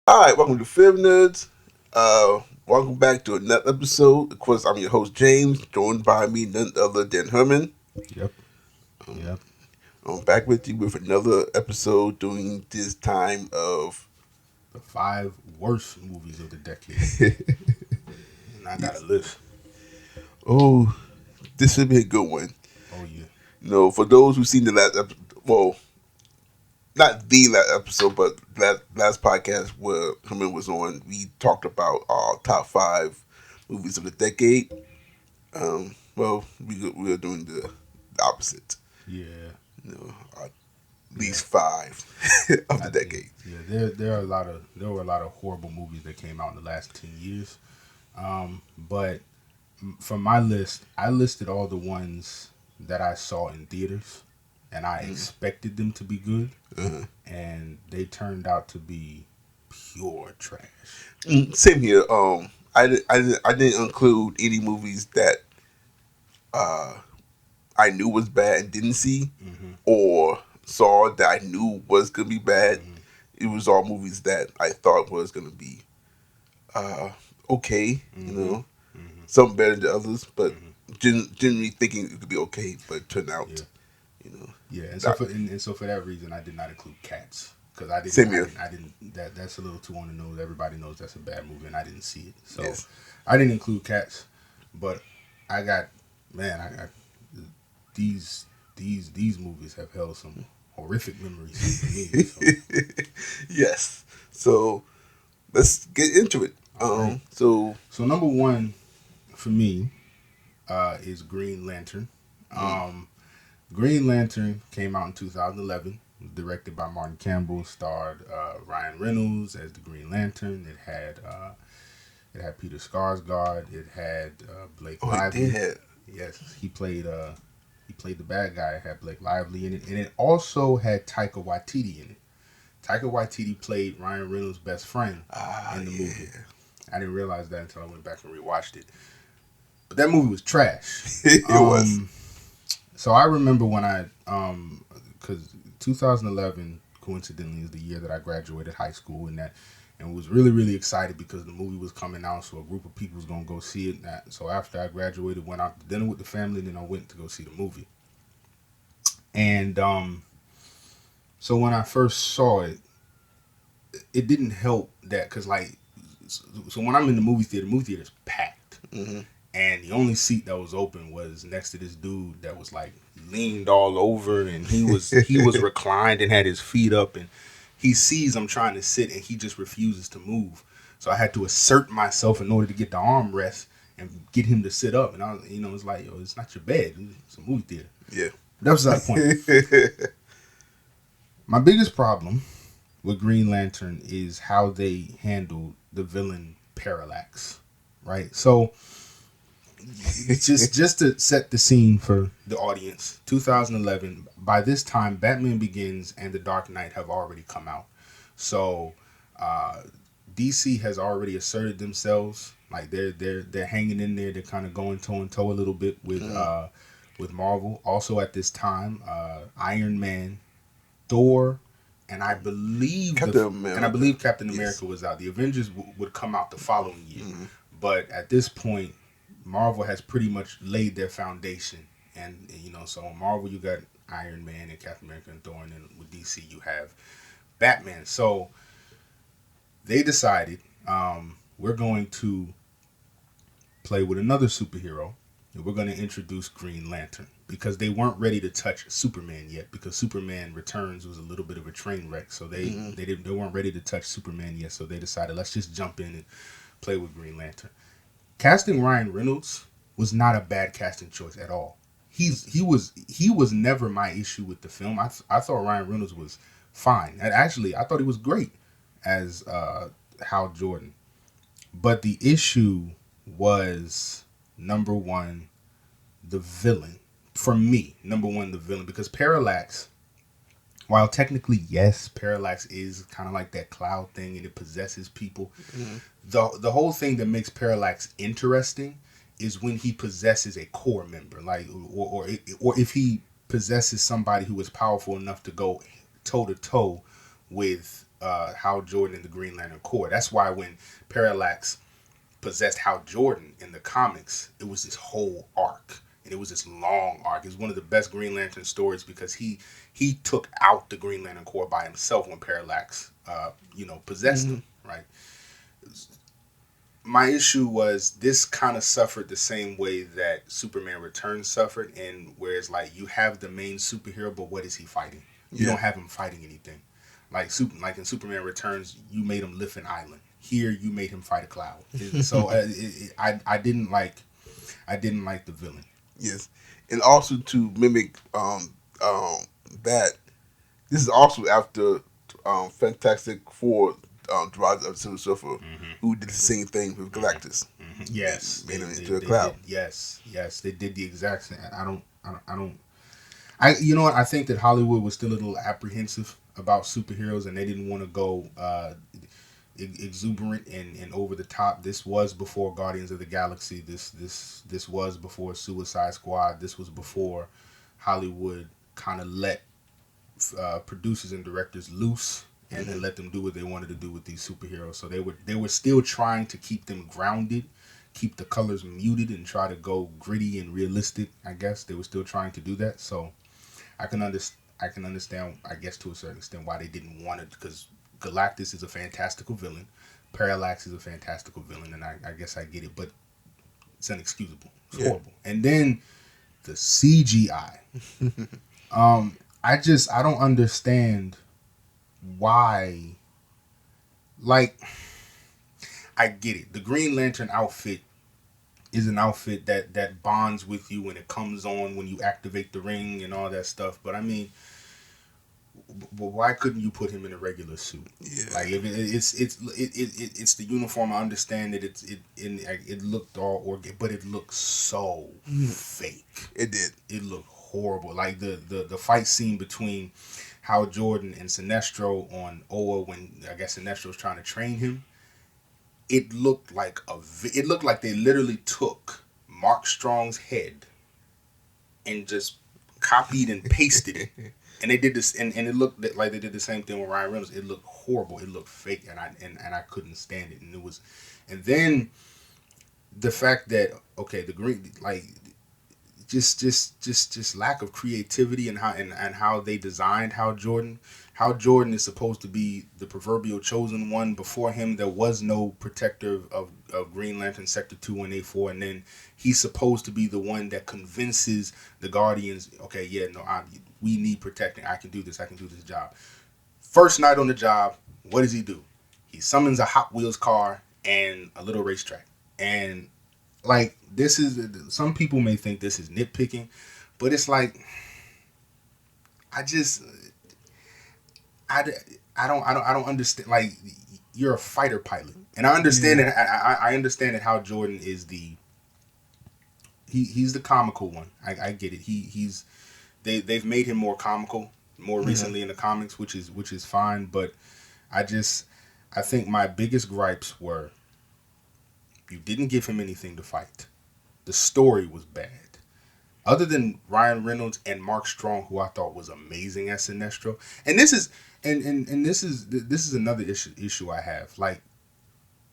All right, welcome to Film Nerds. Welcome back to another episode. Of course, I'm your host James, joined by me none other than Herman. Yep. Um, Yep. I'm back with you with another episode during this time of. The five worst movies of the decade. And I got a Yes. list. Oh, this should be a good one. Oh yeah. For those who've seen the last episode, well, not the last episode, but that last podcast where Herman was on, we talked about our top five movies of the decade. We are doing the opposite. Yeah. At Yeah. least five of the I think decade. yeah, there were a lot of horrible movies that came out in the last 10 years. But from my list, I listed all the ones that I saw in theaters and I expected them to be good Uh-huh. and they turned out to be pure trash. Same here. I didn't include any movies that uh, I knew was bad and didn't see, Mm-hmm. or saw that I knew was gonna be bad. Mm-hmm. It was all movies that I thought was gonna be uh, okay. Mm-hmm. Some better than others, but Mm-hmm. generally thinking it could be okay, but it turned Yeah. out, you know, Yeah, and so not. for that reason, I did not include Cats because Same here. I didn't that's a little too on the nose. Everybody knows that's a bad movie, and I didn't see it, so Yes. I didn't include Cats. But I got I got these movies have held some horrific memories for me. So Yes. So let's get into it. all right, So so number one for me is Green Lantern. mm, Um, Green Lantern came out in 2011. Directed by Martin Campbell, starred Ryan Reynolds as the Green Lantern. It had Peter Skarsgård. It had Blake oh, it did Lively. have. Yes, he played the bad guy. It had Blake Lively in it, and it also had Taika Waititi in it. Taika Waititi played Ryan Reynolds' best friend in the Yeah. movie. I didn't realize that until I went back and rewatched it. But that movie was trash. It was. So I remember when because 2011 coincidentally is the year that I graduated high school, and was really really excited because the movie was coming out, so a group of people was gonna go see it. So after I graduated, went out to dinner with the family, and then I went to go see the movie. And so when I first saw it, it didn't help that because so when I'm in the movie theater's packed. Mm-hmm. And the only seat that was open was next to this dude that was like leaned all over, and he was reclined and had his feet up, and he sees I'm trying to sit and he just refuses to move. So I had to assert myself in order to get the armrest and get him to sit up. And I was, it's like, yo, it's not your bed, it's a movie theater. Yeah. But that was the point. My biggest problem with Green Lantern is how they handled the villain Parallax, right? So just to set the scene for the audience, 2011. By this time, Batman Begins and The Dark Knight have already come out, so uh, DC has already asserted themselves. Like they're hanging in there. They're kind of going toe and toe a little bit with Marvel. Also at this time, Iron Man, Thor, and I believe Captain America. Captain Yes. America was out. The Avengers would come out the following year, Mm-hmm. but at this point, Marvel has pretty much laid their foundation, and so in Marvel you got Iron Man and Captain America and Thor, and then with DC you have Batman. So they decided we're going to play with another superhero, and we're going to introduce Green Lantern because they weren't ready to touch Superman yet because Superman Returns was a little bit of a train wreck. So they weren't ready to touch Superman yet. So they decided let's just jump in and play with Green Lantern. Casting Ryan Reynolds was not a bad casting choice at all. He was never my issue with the film. I thought Ryan Reynolds was fine. And actually, I thought he was great as Hal Jordan. But the issue was number one, the villain. For me, number one, the villain, because Parallax, while technically yes, Parallax is kind of like that cloud thing and it possesses people. Mm-hmm. The whole thing that makes Parallax interesting is when he possesses a core member, like or if he possesses somebody who is powerful enough to go toe to toe with Hal Jordan in the Green Lantern Corps. That's why when Parallax possessed Hal Jordan in the comics, it was this whole arc. And it was this long arc. It was one of the best Green Lantern stories because he took out the Green Lantern Corps by himself when Parallax, possessed him, right? My issue was this kind of suffered the same way that Superman Returns suffered, and whereas like you have the main superhero, but what is he fighting? You don't have him fighting anything. Like in Superman Returns, you made him lift an island. Here, you made him fight a cloud. So I didn't like the villain. Yes, and also to mimic that, this is also after Fantastic Four derived of Silver Surfer, who did the same thing with Galactus. Yes, made him into a cloud. Yes, they did the exact same. You know what? I think that Hollywood was still a little apprehensive about superheroes, and they didn't want to go exuberant and over the top. This was before Guardians of the Galaxy. This was before Suicide Squad. This was before Hollywood kind of let producers and directors loose and then let them do what they wanted to do with these superheroes. So they were still trying to keep them grounded, keep the colors muted, and try to go gritty and realistic. I guess they were still trying to do that. So I can understand, I guess, to a certain extent why they didn't want it, because Galactus is a fantastical villain. Parallax is a fantastical villain, and I guess I get it, but it's inexcusable. It's horrible. And then the CGI. I don't understand why. Like, I get it. The Green Lantern outfit is an outfit that bonds with you when it comes on, when you activate the ring and all that stuff. But I mean, why couldn't you put him in a regular suit? Yeah. Like, if it's the uniform. I understand that it looked all organic, but it looked so fake. It did. It looked horrible. Like the fight scene between Hal Jordan and Sinestro on Oa, when I guess Sinestro was trying to train him. It looked like they literally took Mark Strong's head and just copied and pasted it. And they did this, and it looked like they did the same thing with Ryan Reynolds. It looked horrible. It looked fake, and I couldn't stand it. And then the fact that the green, like, just lack of creativity and how they designed Hal Jordan. Hal Jordan is supposed to be the proverbial chosen one. Before him, there was no protector of Green Lantern Sector 2184, and then he's supposed to be the one that convinces the Guardians, we need protecting. I can do this job. First night on the job, what does he do? He summons a Hot Wheels car and a little racetrack. And like, this is, some people may think this is nitpicking, but it's like, I don't understand. Like, you're a fighter pilot, and I understand that. I understand that Hal Jordan is he's the comical one. I get it. They've made him more comical more recently in the comics, which is fine. But I think my biggest gripes were, you didn't give him anything to fight. The story was bad. Other than Ryan Reynolds and Mark Strong, who I thought was amazing as Sinestro, and this is another issue I have, like,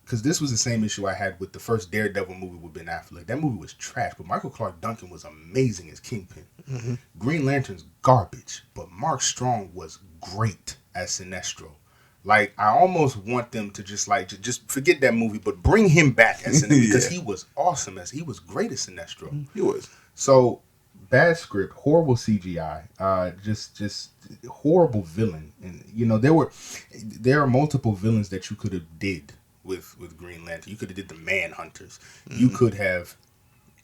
because this was the same issue I had with the first Daredevil movie with Ben Affleck. That movie was trash, but Michael Clark Duncan was amazing as Kingpin. Mm-hmm. Green Lantern's garbage, but Mark Strong was great as Sinestro. Like, I almost want them to just forget that movie, but bring him back as Sinestro, because he was awesome he was great as Sinestro. He was. So, bad script, horrible CGI, just horrible villain. And there are multiple villains that you could have did with Green Lantern. You could have did the Manhunters. Mm-hmm. You could have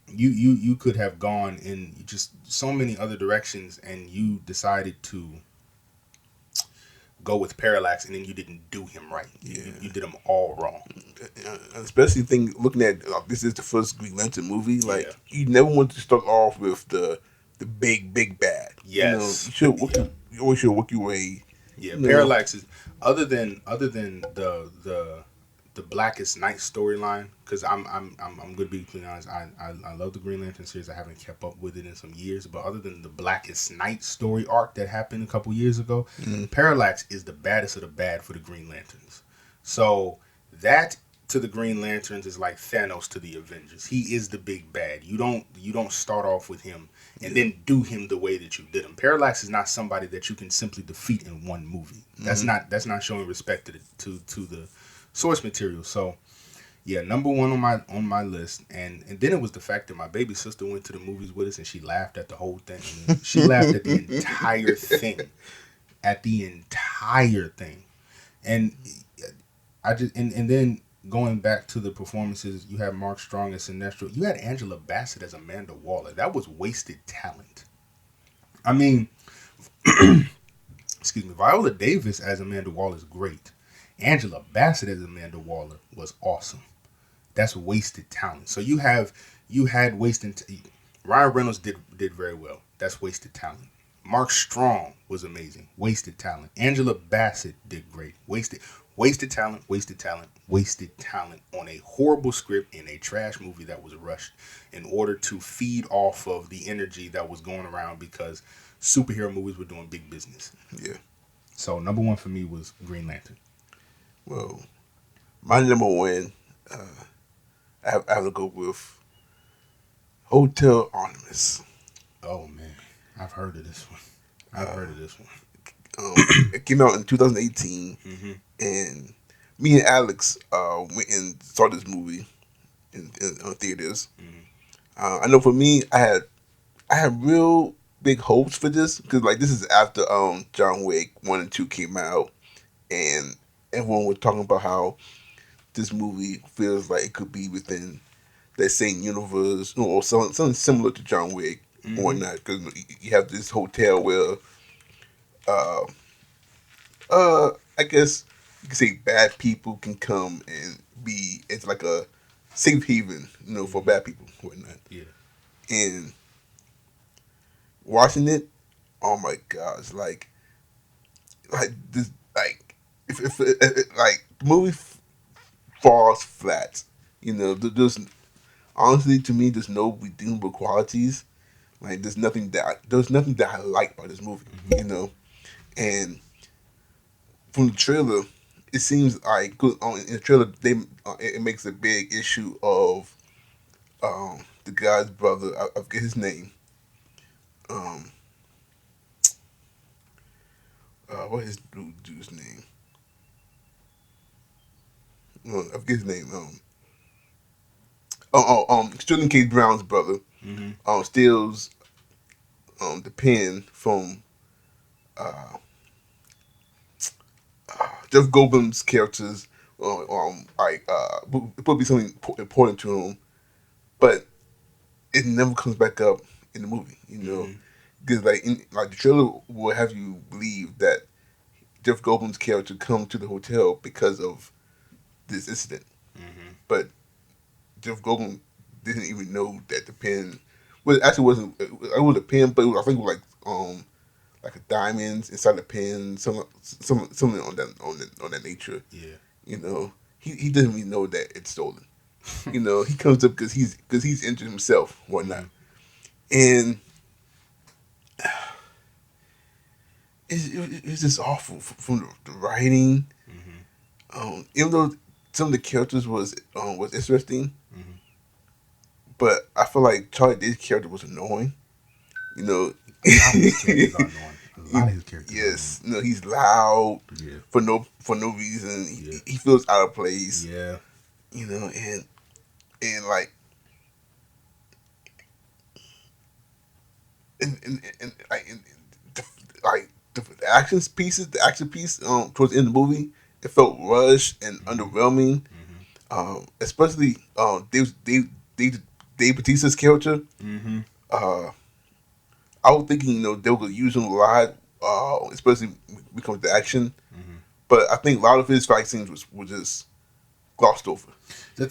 you could have gone in just so many other directions, and you decided to go with Parallax, and then you didn't do him right. You did him all wrong. Especially looking at this is the first Green Lantern movie. Like, you never want to start off with the big bad. Yes, you always should work your way. Yeah, Parallax is other than the the Blackest Night storyline, because I'm gonna be completely honest. I love the Green Lantern series. I haven't kept up with it in some years, but other than the Blackest Night story arc that happened a couple years ago, Parallax is the baddest of the bad for the Green Lanterns. So that to the Green Lanterns is like Thanos to the Avengers. He is the big bad. You don't start off with him and then do him the way that you did him. Parallax is not somebody that you can simply defeat in one movie. That's not showing respect to the source material. So yeah, number one on my list, and then it was the fact that my baby sister went to the movies with us and she laughed at the whole thing. I mean, she laughed at the entire thing, and I just and then going back to the performances, you had Mark Strong as Sinestro. You had Angela Bassett as Amanda Waller. That was wasted talent. I mean, excuse me, Viola Davis as Amanda Waller is great. Angela Bassett as Amanda Waller was awesome. That's wasted talent. So you had wasted. Ryan Reynolds did very well. That's wasted talent. Mark Strong was amazing. Wasted talent. Angela Bassett did great. Wasted talent, wasted talent, wasted talent on a horrible script in a trash movie that was rushed in order to feed off of the energy that was going around because superhero movies were doing big business. Yeah. So number one for me was Green Lantern. Well, my number one, I have to go with Hotel Artemis. Oh man, I've heard of this one. I've heard of this one. It came out in 2018, and me and Alex went and saw this movie in theaters. I know for me, I had real big hopes for this because like this is after John Wick 1 and 2 came out, and everyone was talking about how this movie feels like it could be within that same universe, or something similar to John Wick or whatnot. Because you have this hotel where, uh, I guess you could say bad people can come and be. It's like a safe haven, for bad people or whatnot. Yeah. And watching it, oh my gosh, like this, like if like the movie falls flat. There's honestly to me there's no redeemable qualities. Like there's nothing that I like about this movie. And from the trailer, it seems like in the trailer it makes a big issue of the guy's brother. I forget his name. Um, what is dude's name? I forget his name. Sterling K. Brown's brother steals the pen from Jeff Goldblum's characters. It would be something important to him, but it never comes back up in the movie. Because like the trailer will have you believe that Jeff Goldblum's character come to the hotel because of this incident, but Jeff Goldblum didn't even know that the pen. Well, it actually wasn't. It was a pen, but I think it was like a diamonds inside the pen, something on that nature. Yeah. He doesn't even know that it's stolen. He comes up because he's injured himself, whatnot, and it's just awful from the writing. Even though some of the characters was interesting, but I feel like Charlie Day's character was annoying. A lot of his characters are annoying. A lot of his characters. Yes, he's loud. Yeah. For no reason. He feels out of place. Yeah. And like and like the action piece towards the end of the movie, it felt rushed and underwhelming. Especially Dave Bautista's character. I was thinking they were gonna use him a lot, especially when it comes to action. But I think a lot of his fight scenes were just glossed over. The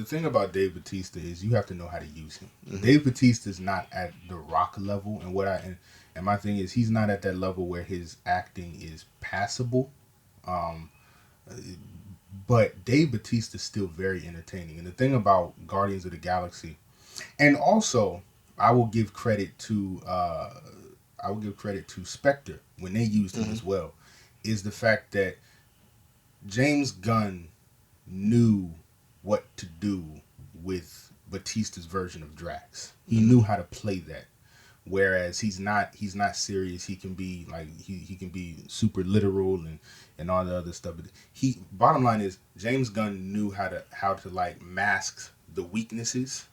thing about Dave Bautista is you have to know how to use him. Dave Bautista is not at the Rock level, and my thing is he's not at that level where his acting is passable. But Dave Bautista is still very entertaining. And the thing about Guardians of the Galaxy, and also I will give credit to Spectre when they used him as well, is the fact that James Gunn knew what to do with Batista's version of Drax. He knew how to play that. Whereas he's not serious. He can be like he can be super literal and all the other stuff. But bottom line is James Gunn knew how to like mask the weaknesses,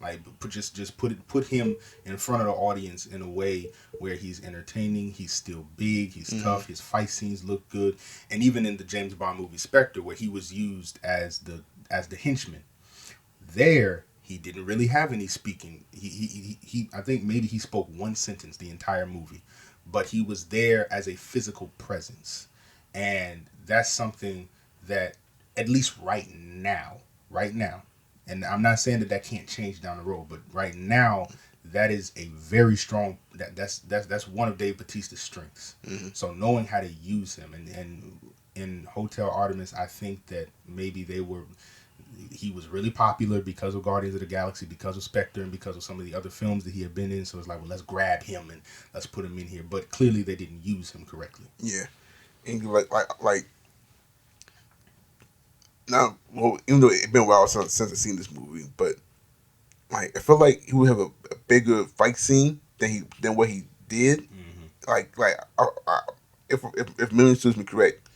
like put him in front of the audience in a way where he's entertaining. He's still big. He's tough. His fight scenes look good. And even in the James Bond movie Spectre, where he was used as the henchman, there he didn't really have any speaking. He I think maybe he spoke one sentence the entire movie, but he was there as a physical presence. And that's something that, at least right now, and I'm not saying that can't change down the road, but right now, that is a very strong, that's one of Dave Bautista's strengths. So knowing how to use him, and in Hotel Artemis, I think that maybe he was really popular because of Guardians of the Galaxy, because of Spectre, and because of some of the other films that he had been in. So it's like, well, let's grab him and let's put him in here. But clearly they didn't use him correctly. Yeah. And like now, well, even though it's been a while since I've seen this movie, but like I feel like he would have a bigger fight scene than what he did. Like if memory serves me correct,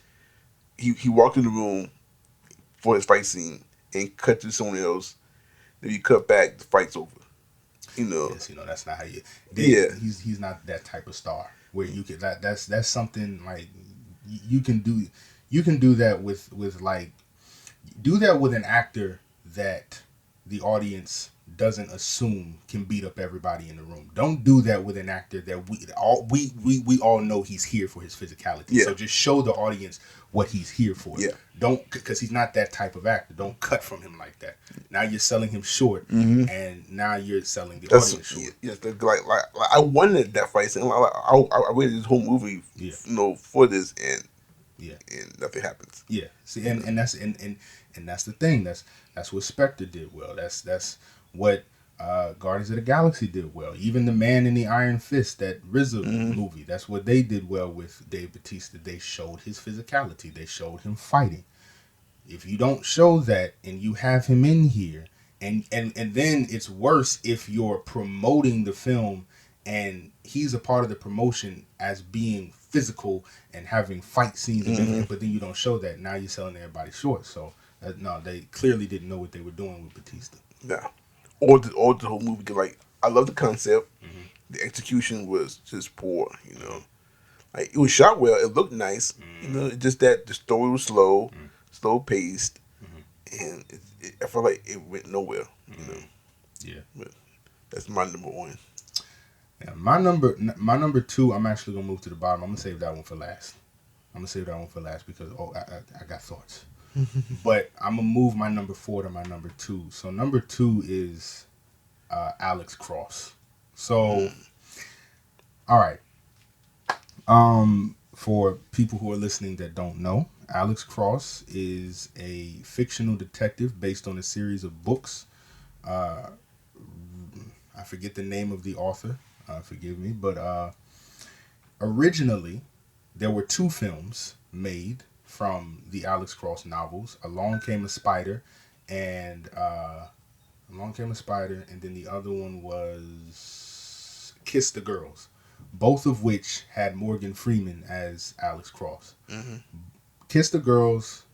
he walked in the room for his fight scene and cut to someone else. Then you cut back, the fight's over. Yes, that's not how you. He's not that type of star where you could that's something like you can do that with like do that with an actor that the audience doesn't assume can beat up everybody in the room. Don't do that with an actor that we all know he's here for his physicality. Yeah. So just show the audience what he's here for. Yeah. Don't, because he's not that type of actor. Don't cut from him like that. Now you're selling him short, and now you're selling the audience short. Yes, like I wanted that fight scene. I waited this whole movie, for this, and nothing happens. Yeah. See, and that's the thing. That's what Spectre did well. That's what Guardians of the Galaxy did well. Even The Man in the Iron Fist, that RZA movie, that's what they did well with Dave Bautista. They showed his physicality. They showed him fighting. If you don't show that and you have him in here, and then it's worse if you're promoting the film and he's a part of the promotion as being physical and having fight scenes, but then you don't show that. Now you're selling everybody short. So no, they clearly didn't know what they were doing with Bautista. Yeah. Or the whole movie, like, I love the concept. The execution was just poor, Like, it was shot well. It looked nice. It's just that the story was slow paced, and I felt like it went nowhere, Yeah. But that's my number one. Yeah, my number two, I'm actually going to move to the bottom. I'm going to save that one for last. Because, I got thoughts. But I'm going to move my number 4 to my number 2. So number 2 is Alex Cross. So, all right. For people who are listening that don't know, Alex Cross is a fictional detective based on a series of books. I forget the name of the author. Forgive me. But originally, there were 2 films made from the Alex Cross novels. Along Came a Spider, and then the other one was Kiss the Girls, both of which had Morgan Freeman as Alex Cross. Kiss the Girls,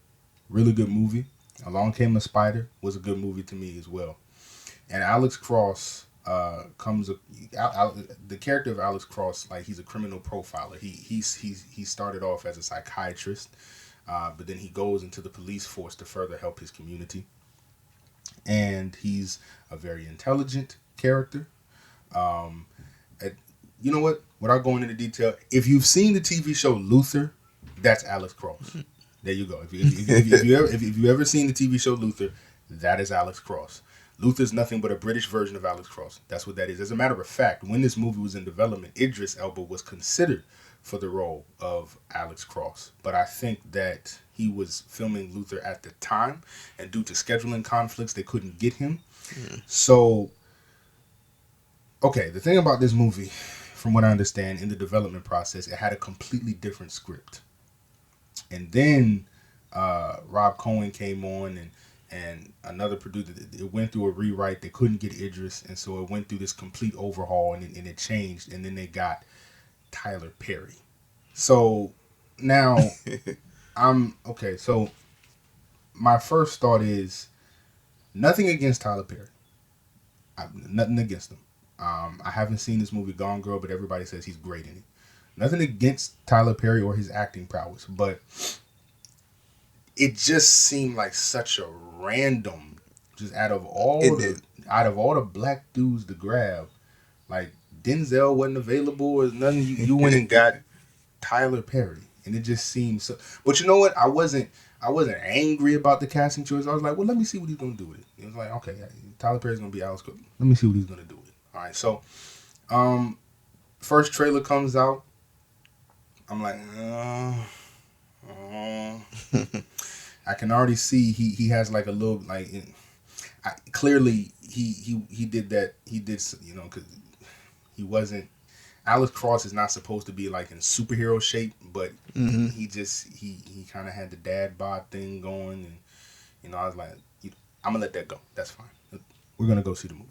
really good movie. Along Came a Spider was a good movie to me as well. And Alex Cross the character of Alex Cross, like, he's a criminal profiler. He started off as a psychiatrist. But then he goes into the police force to further help his community. And he's a very intelligent character. You know what? Without going into detail, if you've seen the TV show Luther, that's Alex Cross. There you go. If you ever seen the TV show Luther, that is Alex Cross. Luther's nothing but a British version of Alex Cross. That's what that is. As a matter of fact, when this movie was in development, Idris Elba was considered for the role of Alex Cross. But I think that he was filming Luther at the time, and due to scheduling conflicts, they couldn't get him. So, okay, the thing about this movie, from what I understand, in the development process, it had a completely different script. And then Rob Cohen came on, and another producer. It went through a rewrite. They couldn't get Idris, and so it went through this complete overhaul, and it changed. And then they got Tyler Perry. So now I'm okay. So my first thought is nothing against Tyler Perry. Nothing against him. I haven't seen this movie Gone Girl, but everybody says he's great in it. Nothing against Tyler Perry or his acting prowess, but it just seemed like such a random, just out of all the black dudes to grab, like Denzel wasn't available or nothing. You went and got Tyler Perry, and it just seemed so. But you know what? I wasn't angry about the casting choice. I was like, well, let me see what he's gonna do with it. It was like, okay, Tyler Perry's gonna be Alex Cook. Let me see what he's gonna do with it. All right, so first trailer comes out. I'm like, I can already see he has like a little like, clearly he did that. He did, you know, because he wasn't. Alex Cross is not supposed to be like in superhero shape, but he kind of had the dad bod thing going, and you know, I was like, I'm gonna let that go. That's fine. We're gonna go see the movie.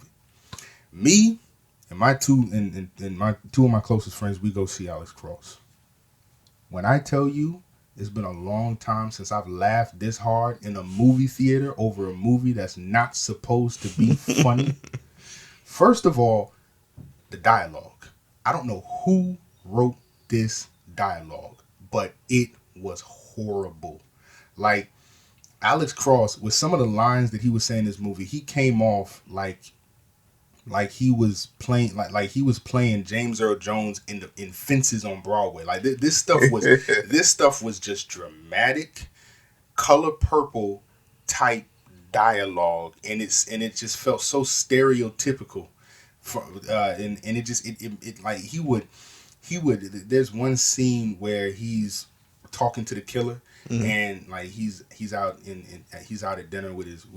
Me and my two of my closest friends, we go see Alex Cross. When I tell you, it's been a long time since I've laughed this hard in a movie theater over a movie that's not supposed to be funny. First of all, the dialogue. I don't know who wrote this dialogue, but it was horrible. Like, Alex Cross, with some of the lines that he was saying in this movie, he came off like he was playing like he was playing James Earl Jones in Fences on Broadway. Like this stuff was just dramatic, Color Purple type dialogue, and it just felt so stereotypical. And it like he would. There's one scene where he's talking to the killer, and like he's out he's out at dinner with his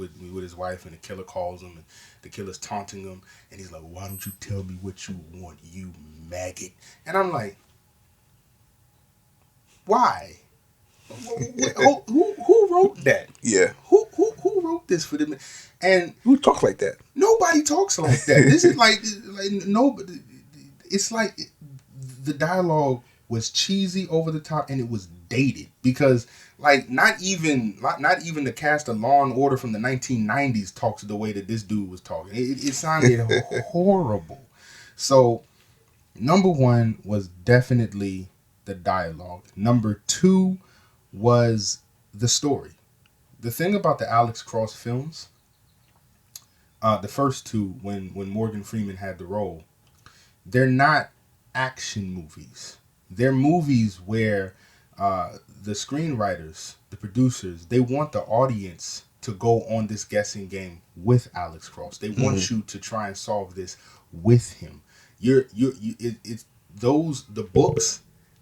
wife, and the killer calls him, and the killer's taunting him, and he's like, "Why don't you tell me what you want, you maggot?" And I'm like, why? Who wrote that? Yeah. Who wrote this for them? And who talks like that? Nobody talks like that. This is like nobody. It's like the dialogue was cheesy, over the top, and it was dated because like not even the cast of Law and Order from the 1990s talks the way that this dude was talking. It sounded horrible. So number one was definitely the dialogue. Number two was the story. The thing about the Alex Cross films, the first two, when Morgan Freeman had the role, they're not action movies. They're movies where the screenwriters, the producers, they want the audience to go on this guessing game with Alex Cross. They want you to try and solve this with him. It's the books,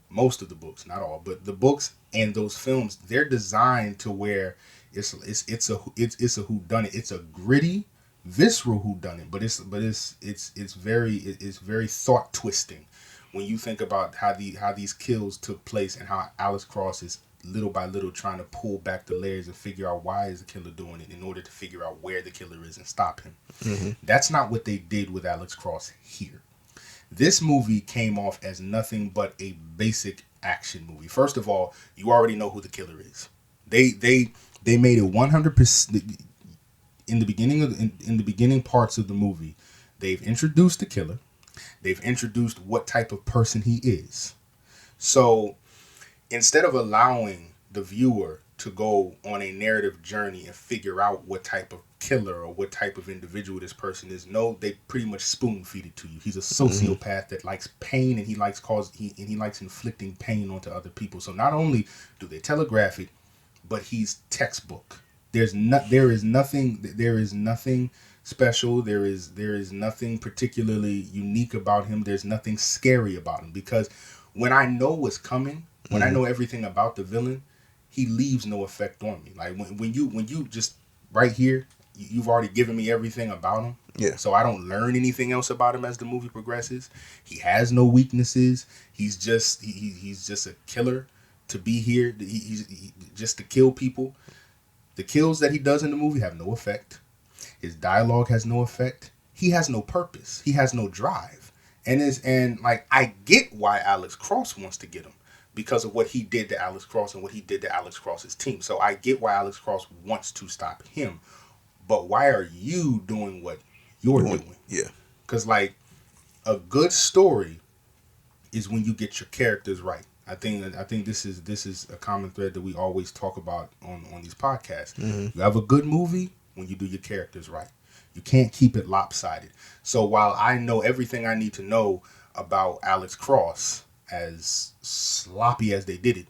most of the books, not all, but the books and those films, they're designed to where it's a whodunit. It's a gritty, visceral whodunit, but it's very thought twisting when you think about how these kills took place and how Alex Cross is little by little trying to pull back the layers and figure out why is the killer doing it in order to figure out where the killer is and stop him. That's not what they did with Alex Cross here. This movie came off as nothing but a basic action movie. First of all, you already know who the killer is. They made it 100% in the beginning parts of the movie. They've introduced the killer. They've introduced what type of person he is. So instead of allowing the viewer to go on a narrative journey and figure out what type of killer or what type of individual this person is, no, they pretty much spoon feed it to you. He's a sociopath that likes pain, and he likes inflicting pain onto other people. So not only do they telegraph it, but he's textbook. There is nothing special. There is nothing particularly unique about him. There's nothing scary about him, because when I know what's coming, when I know everything about the villain, he leaves no effect on me. Like when you just right here, you've already given me everything about him. Yeah. So I don't learn anything else about him as the movie progresses. He has no weaknesses. He's just he's just a killer to be here. He's just to kill people. The kills that he does in the movie have no effect. His dialogue has no effect. He has no purpose. He has no drive. And like I get why Alex Cross wants to get him because of what he did to Alex Cross and what he did to Alex Cross's team. So I get why Alex Cross wants to stop him. But why are you doing what you're doing? Yeah. Because like a good story is when you get your characters right. I think this is a common thread that we always talk about on these podcasts. You have a good movie when you do your characters right. You can't keep it lopsided. So while I know everything I need to know about Alex Cross, as sloppy as they did it,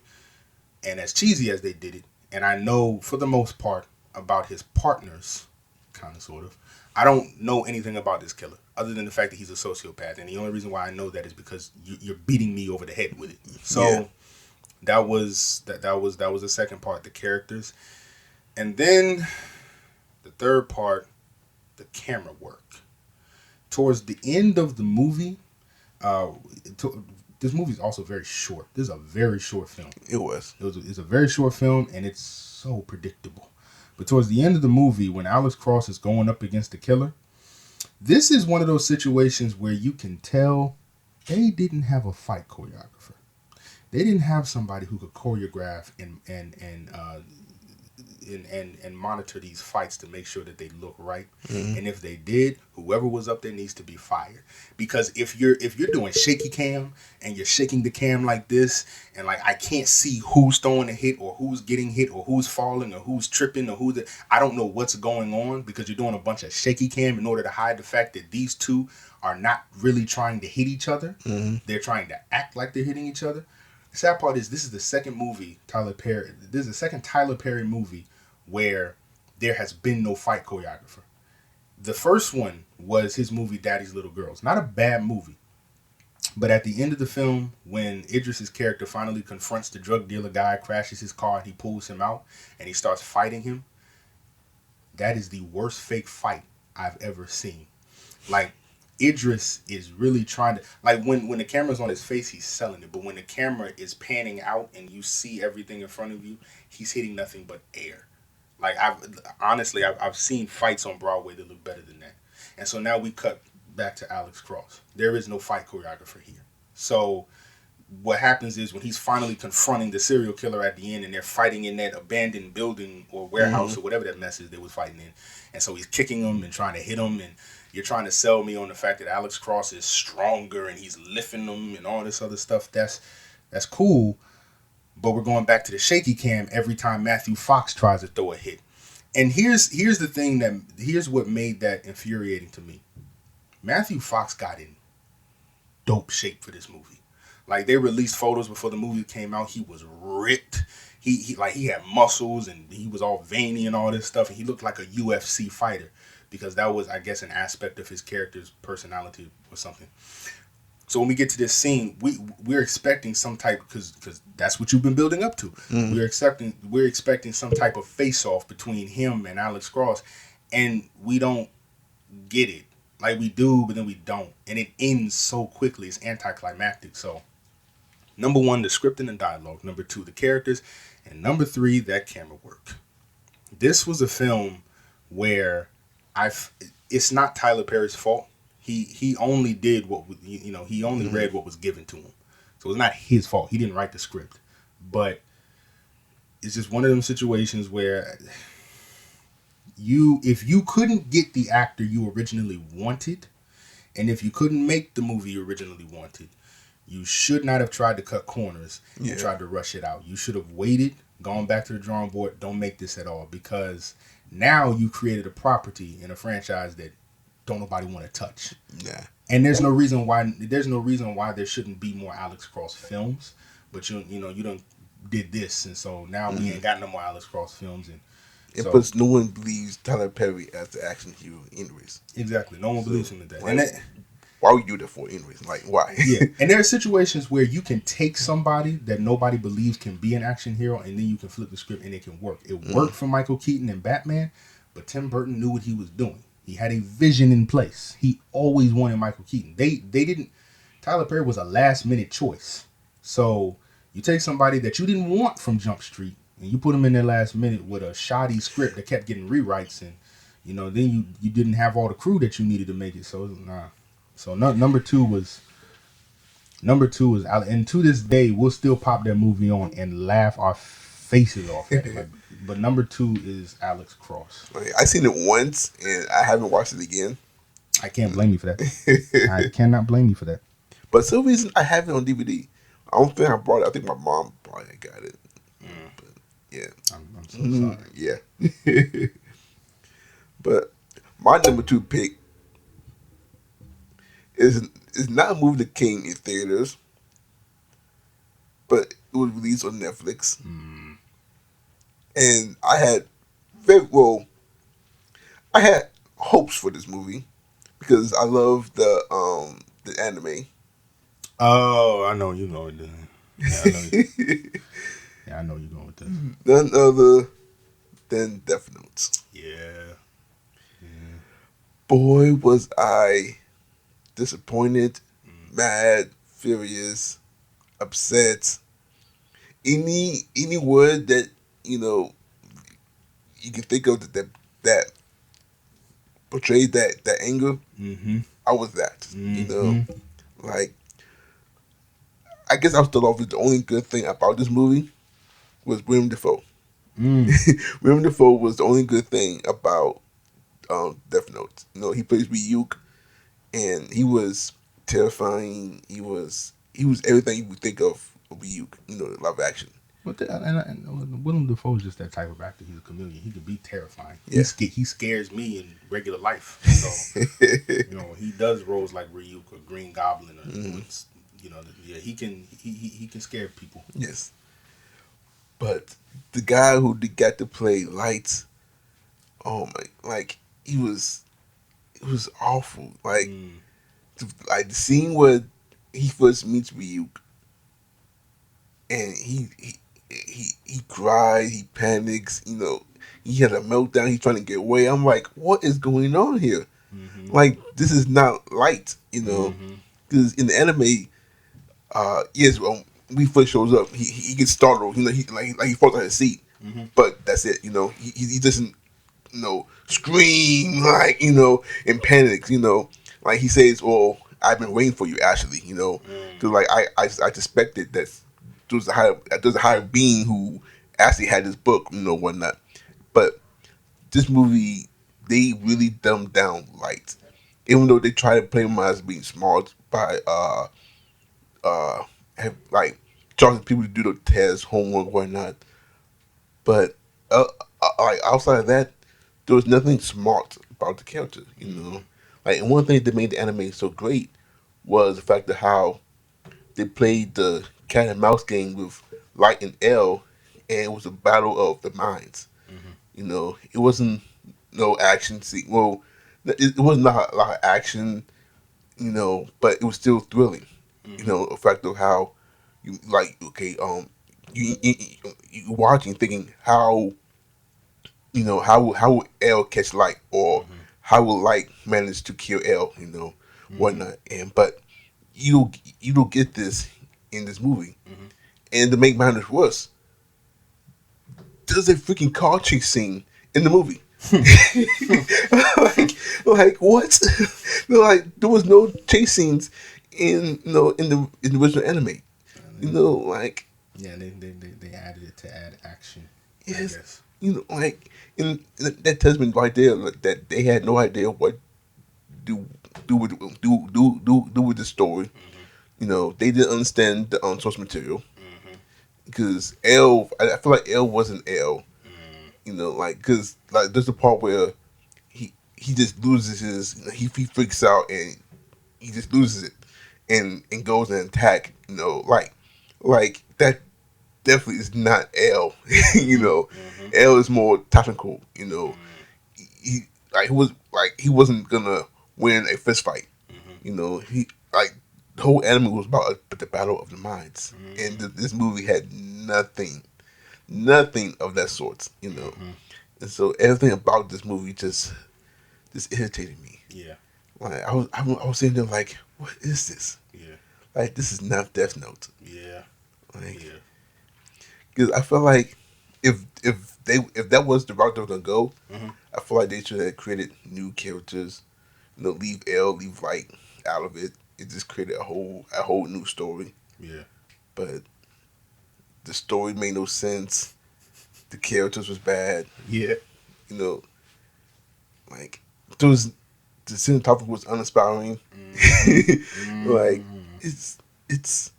and as cheesy as they did it, and I know for the most part about his partners, kind of sort of, I don't know anything about this killer other than the fact that he's a sociopath, and the only reason why I know that is because you're beating me over the head with it. So that was the second part, the characters, and then the third part, the camera work. Towards the end of the movie, this movie is also very short. This is a very short film. It's a very short film, and it's so predictable. But towards the end of the movie, when Alex Cross is going up against the killer, this is one of those situations where you can tell they didn't have a fight choreographer. They didn't have somebody who could choreograph and monitor these fights to make sure that they look right. And if they did, whoever was up there needs to be fired. Because if you're doing shaky cam and you're shaking the cam like this, and like I can't see who's throwing a hit or who's getting hit or who's falling or who's tripping or I don't know what's going on because you're doing a bunch of shaky cam in order to hide the fact that these two are not really trying to hit each other. They're trying to act like they're hitting each other. The sad part is this is the second movie This is the second Tyler Perry movie where there has been no fight choreographer. The first one was his movie Daddy's Little Girls. Not a bad movie. But at the end of the film, when Idris's character finally confronts the drug dealer guy, crashes his car, and he pulls him out, and he starts fighting him, that is the worst fake fight I've ever seen. Like, Idris is really trying to, like when the camera's on his face, he's selling it. But when the camera is panning out and you see everything in front of you, he's hitting nothing but air. Like I've seen fights on Broadway that look better than that. And so now we cut back to Alex Cross. There is no fight choreographer here. So what happens is when he's finally confronting the serial killer at the end and they're fighting in that abandoned building or warehouse or whatever that mess is they was fighting in. And so he's kicking him and trying to hit him, and you're trying to sell me on the fact that Alex Cross is stronger and he's lifting them and all this other stuff. That's cool. But we're going back to the shaky cam every time Matthew Fox tries to throw a hit. And here's the thing here's what made that infuriating to me. Matthew Fox got in dope shape for this movie. Like, they released photos before the movie came out. He was ripped. He had muscles and he was all veiny and all this stuff. And he looked like a UFC fighter because that was, I guess, an aspect of his character's personality or something. So when we get to this scene, we're expecting some type, because that's what you've been building up to. We're expecting some type of face-off between him and Alex Cross, and we don't get it. Like, we do, but then we don't, and it ends so quickly. It's anticlimactic. So, number one, the script and the dialogue. Number two, the characters, and number three, that camera work. This was a film where it's not Tyler Perry's fault. He only did he only read what was given to him. So it's not his fault. He didn't write the script. But it's just one of them situations where if you couldn't get the actor you originally wanted, and if you couldn't make the movie you originally wanted, you should not have tried to cut corners and tried to rush it out. You should have waited, gone back to the drawing board, don't make this at all, because now you created a property in a franchise that don't nobody want to touch. Yeah. And there's no reason why there shouldn't be more Alex Cross films, but you done did this, and so now we ain't got no more Alex Cross films, and plus no one believes Tyler Perry as the action hero anyways. Exactly. No one believes him in that. why would you do that for anyways? Like, why? Yeah, and there are situations where you can take somebody that nobody believes can be an action hero, and then you can flip the script and it can work. It worked for Michael Keaton and Batman, but Tim Burton knew what he was doing. He had a vision in place. He always wanted Michael Keaton. They didn't. Tyler Perry was a last minute choice. So you take somebody that you didn't want from Jump Street and you put them in there last minute with a shoddy script that kept getting rewrites, and then you didn't have all the crew that you needed to make it. So nah. So number two was and to this day we'll still pop that movie on and laugh our faces off at it. Like, but number two is Alex Cross. I seen it once and I haven't watched it again. I can't blame you for that. I cannot blame you for that. But for some reason I have it on DVD. I don't think I brought it. I think my mom probably got it. But yeah, I'm so sorry. Yeah. But my number two pick is not a movie that came in theaters, but it was released on Netflix. And I had I had hopes for this movie because I love the anime. Oh, I know you going with this. Yeah, I know you going with this. None other than Death Note. Yeah. Boy, was I disappointed, mad, furious, upset. Any word that you can think of that portrayed that anger. I was that. Like, I guess I'll start off with the only good thing about this movie was Willem Dafoe. Willem Dafoe was the only good thing about Death Note. He plays Ryuk, and he was terrifying. He was everything you would think of Ryuk. Live action. But and Willem Dafoe is just that type of actor. He's a chameleon. He could be terrifying. Yeah. He scares me in regular life. So he does roles like Ryuk or Green Goblin. Or, he can scare people. Yes. But the guy who got to play Light, oh my, like it was awful. Like the scene where he first meets Ryuk, and he cries, he panics. He had a meltdown. He's trying to get away. I'm like, what is going on here? Like, this is not Light. Because in the anime, yes, when he first shows up, he gets startled. He falls out of his seat. But that's it. He doesn't scream and panics. Like he says, "Well, I've been waiting for you." Actually, because like I suspected that there's a higher being who actually had this book, whatnot. But this movie, they really dumbed down Light, even though they try to play him as being smart by charging people to do the test, homework, whatnot. But like outside of that, there was nothing smart about the character. Like, and one thing that made the anime so great was the fact of how they played the cat and mouse game with Light and L, and it was a battle of the minds. It wasn't no action scene. Well, it wasn't a lot of action, but it was still thrilling. The fact of how you you watching thinking how how will L catch Light, or how will Light manage to kill L, whatnot. But you don't get this in this movie. And to make matters worse, there's a freaking car chase scene in the movie. like what? Like, there was no chase scenes in the original anime. Like, yeah, they added it to add action. Yes. I guess. Like, that tells me right there that they had no idea what do with the story. They didn't understand the source material. Because L, I feel like L wasn't L. Because like there's a part where he just loses his, he freaks out and he just loses it and goes and attack. Like that definitely is not L. L is more tactical. He wasn't gonna win a fist fight. You know, he like the whole anime was about the battle of the minds, and this movie had nothing of that sort. You know, and so everything about this movie just irritated me. Yeah. Like I was sitting there like, what is this? Yeah. Like this is not Death Note. Yeah. Like, Yeah. because I feel like if that was the route they were gonna go, Mhm. I feel like they should have created new characters. You know, leave L, leave Light out of it. It just created a whole new story. Yeah. But the story made no sense. The characters was bad. Yeah. You know, like there was the cinematography was uninspiring. Like it's it's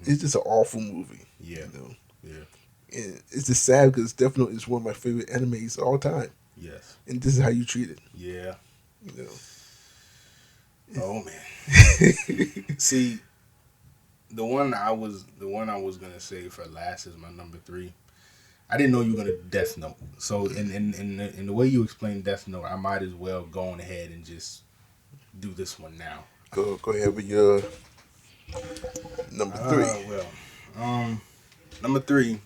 it's just an awful movie. Yeah. You know, Yeah. and it's just sad because Death Note is one of my favorite animes of all time, Yes. and this is how you treat it. Yeah. You know. Oh man. See, the one I was gonna say for last is my number 3. I didn't know you were gonna do Death Note. So in the way you explained Death Note, I might as well go on ahead and just do this one now. Go ahead with your number 3. Number 3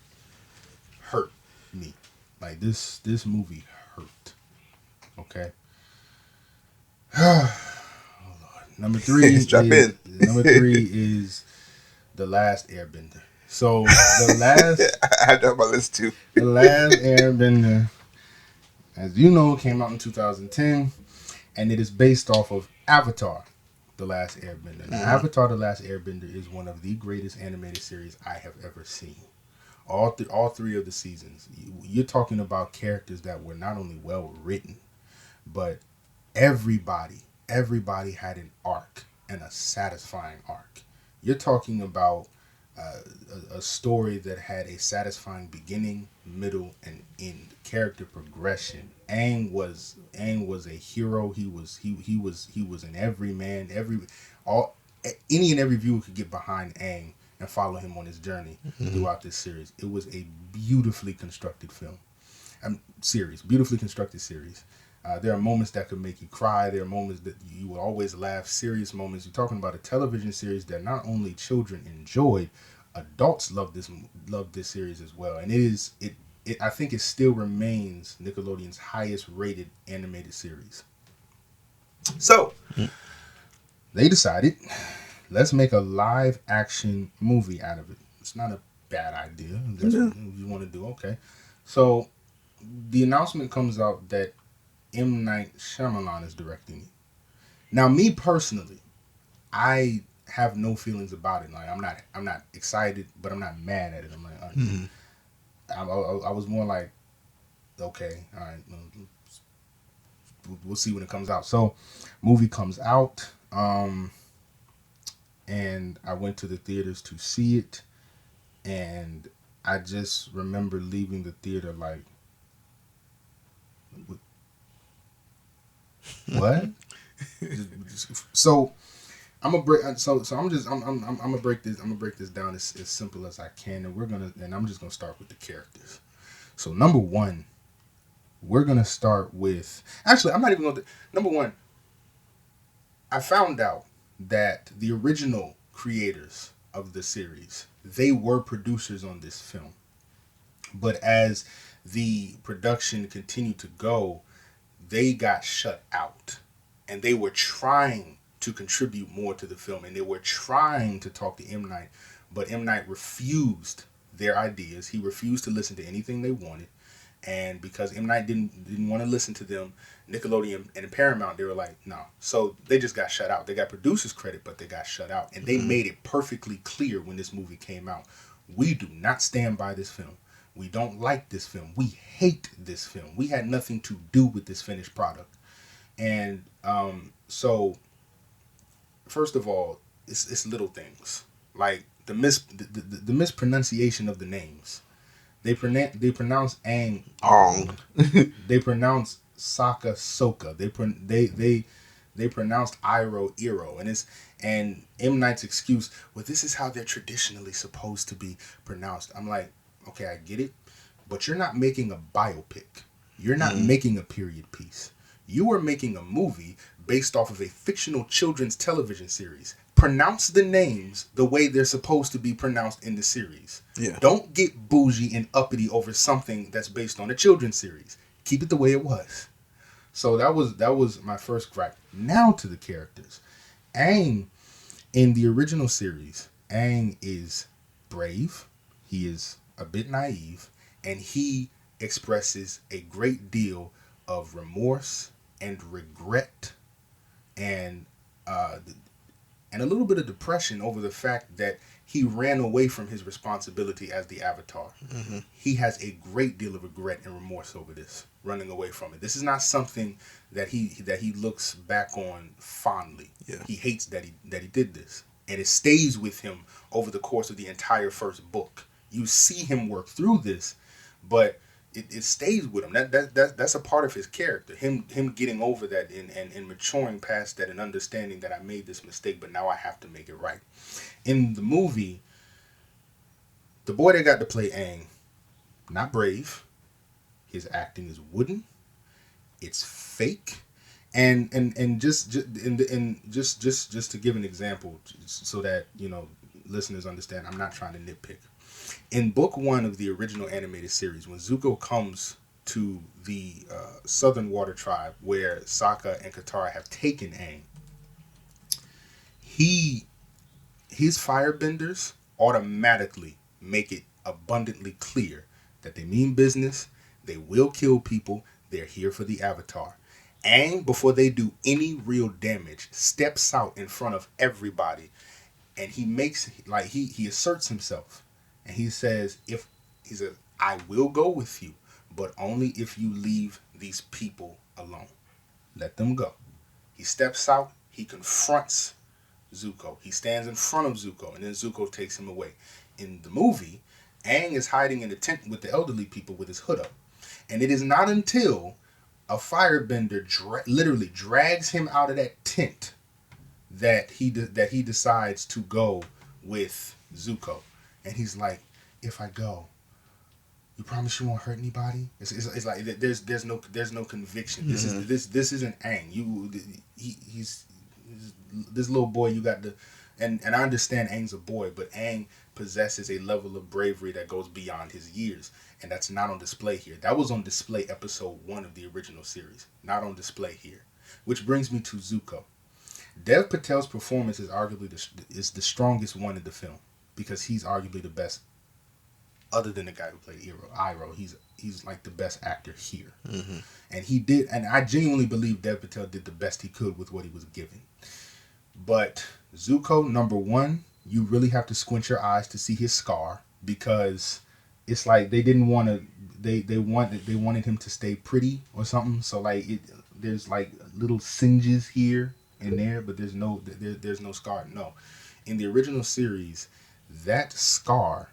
hurt me. Like this movie hurt. Okay. Oh Lord. Number 3 Strap in. Number 3 is The Last Airbender. So the last I had that on my list too. The Last Airbender, as you know, came out in 2010, and it is based off of Avatar, The Last Airbender. Now, Avatar, The Last Airbender is one of the greatest animated series I have ever seen. All 3 of the seasons. You're talking about characters that were not only well written, but everybody had an arc, and a satisfying arc. You're talking about a story that had a satisfying beginning, middle, and end. Character progression. Aang was a hero. He was an everyman. Any and every viewer could get behind Aang and follow him on his journey throughout this series. It was a beautifully constructed beautifully constructed series. There are moments that could make you cry. There are moments that you will always laugh. Serious moments. You're talking about a television series that not only children enjoyed, adults love this series as well. And I think it still remains Nickelodeon's highest rated animated series. So they decided, let's make a live action movie out of it. It's not a bad idea. That's what you want to do. Okay. So the announcement comes out that M. Night Shyamalan is directing it. Now, me personally, I have no feelings about it. Like I'm not excited, but I'm not mad at it. I'm like, I was more like, okay, all right, we'll see when it comes out. So, movie comes out, and I went to the theaters to see it, and I just remember leaving the theater like, what? So I'm gonna break. So I'm gonna break this. I'm gonna break this down as simple as I can, and I'm just gonna start with the characters. So number 1, we're gonna start with. Actually, I'm not even going to. Number 1, I found out that the original creators of the series, they were producers on this film, but as the production continued to go, they got shut out, and they were trying to contribute more to the film, and they were trying to talk to M. Night, but M. Night refused their ideas. He refused to listen to anything they wanted, and because M. Night didn't want to listen to them, Nickelodeon and Paramount, they were like, no. So they just got shut out. They got producers credit, but they got shut out, and they made it perfectly clear when this movie came out. We do not stand by this film. We don't like this film. We hate this film. We had nothing to do with this finished product. And so, first of all, it's little things like the mispronunciation of the names. They pronounce Aang Ong. They pronounce Sokka Soka. They pronounced Iroh, and M. Night's excuse, well, this is how they're traditionally supposed to be pronounced. I'm like, okay, I get it, but you're not making a biopic. You're not making a period piece. You are making a movie based off of a fictional children's television series. Pronounce the names the way they're supposed to be pronounced in the series. Yeah. Don't get bougie and uppity over something that's based on a children's series. Keep it the way it was. So that was my first gripe. Now to the characters. Aang in the original series, Aang is brave, he is a bit naive, and he expresses a great deal of remorse and regret and uh, and a little bit of depression over the fact that he ran away from his responsibility as the Avatar. Mm-hmm. He has a great deal of regret and remorse over this, running away from it. This is not something that he looks back on fondly. Yeah. He hates that he did this, and it stays with him over the course of the entire first book. You see him work through this, but it stays with him. That's a part of his character. Him getting over that and maturing past that and understanding that I made this mistake, but now I have to make it right. In the movie, the boy that got to play Aang, not brave. His acting is wooden. It's fake. And just to give an example, so that listeners understand, I'm not trying to nitpick. In book 1 of the original animated series, when Zuko comes to the Southern Water Tribe where Sokka and Katara have taken Aang, his firebenders automatically make it abundantly clear that they mean business, they will kill people, they're here for the Avatar. Aang, before they do any real damage, steps out in front of everybody, and he asserts himself. And he says, I will go with you, but only if you leave these people alone. Let them go. He steps out, he confronts Zuko. He stands in front of Zuko, and then Zuko takes him away. In the movie, Aang is hiding in the tent with the elderly people with his hood up. And it is not until a firebender literally drags him out of that tent that he decides to go with Zuko. And he's like, if I go, you promise you won't hurt anybody? It's like there's no conviction. Mm-hmm. This isn't Aang. He's this little boy. You got to, and I understand Aang's a boy, but Aang possesses a level of bravery that goes beyond his years, and that's not on display here. That was on display episode 1 of the original series, not on display here. Which brings me to Zuko. Dev Patel's performance is arguably the strongest one in the film, because he's arguably the best, other than the guy who played Iroh. He's like the best actor here. Mm-hmm. And I genuinely believe Dev Patel did the best he could with what he was given. But Zuko, number 1, you really have to squint your eyes to see his scar, because it's like they didn't want to. They wanted him to stay pretty or something. So like there's like little singes here and there, but there's no scar. No, in the original series, that scar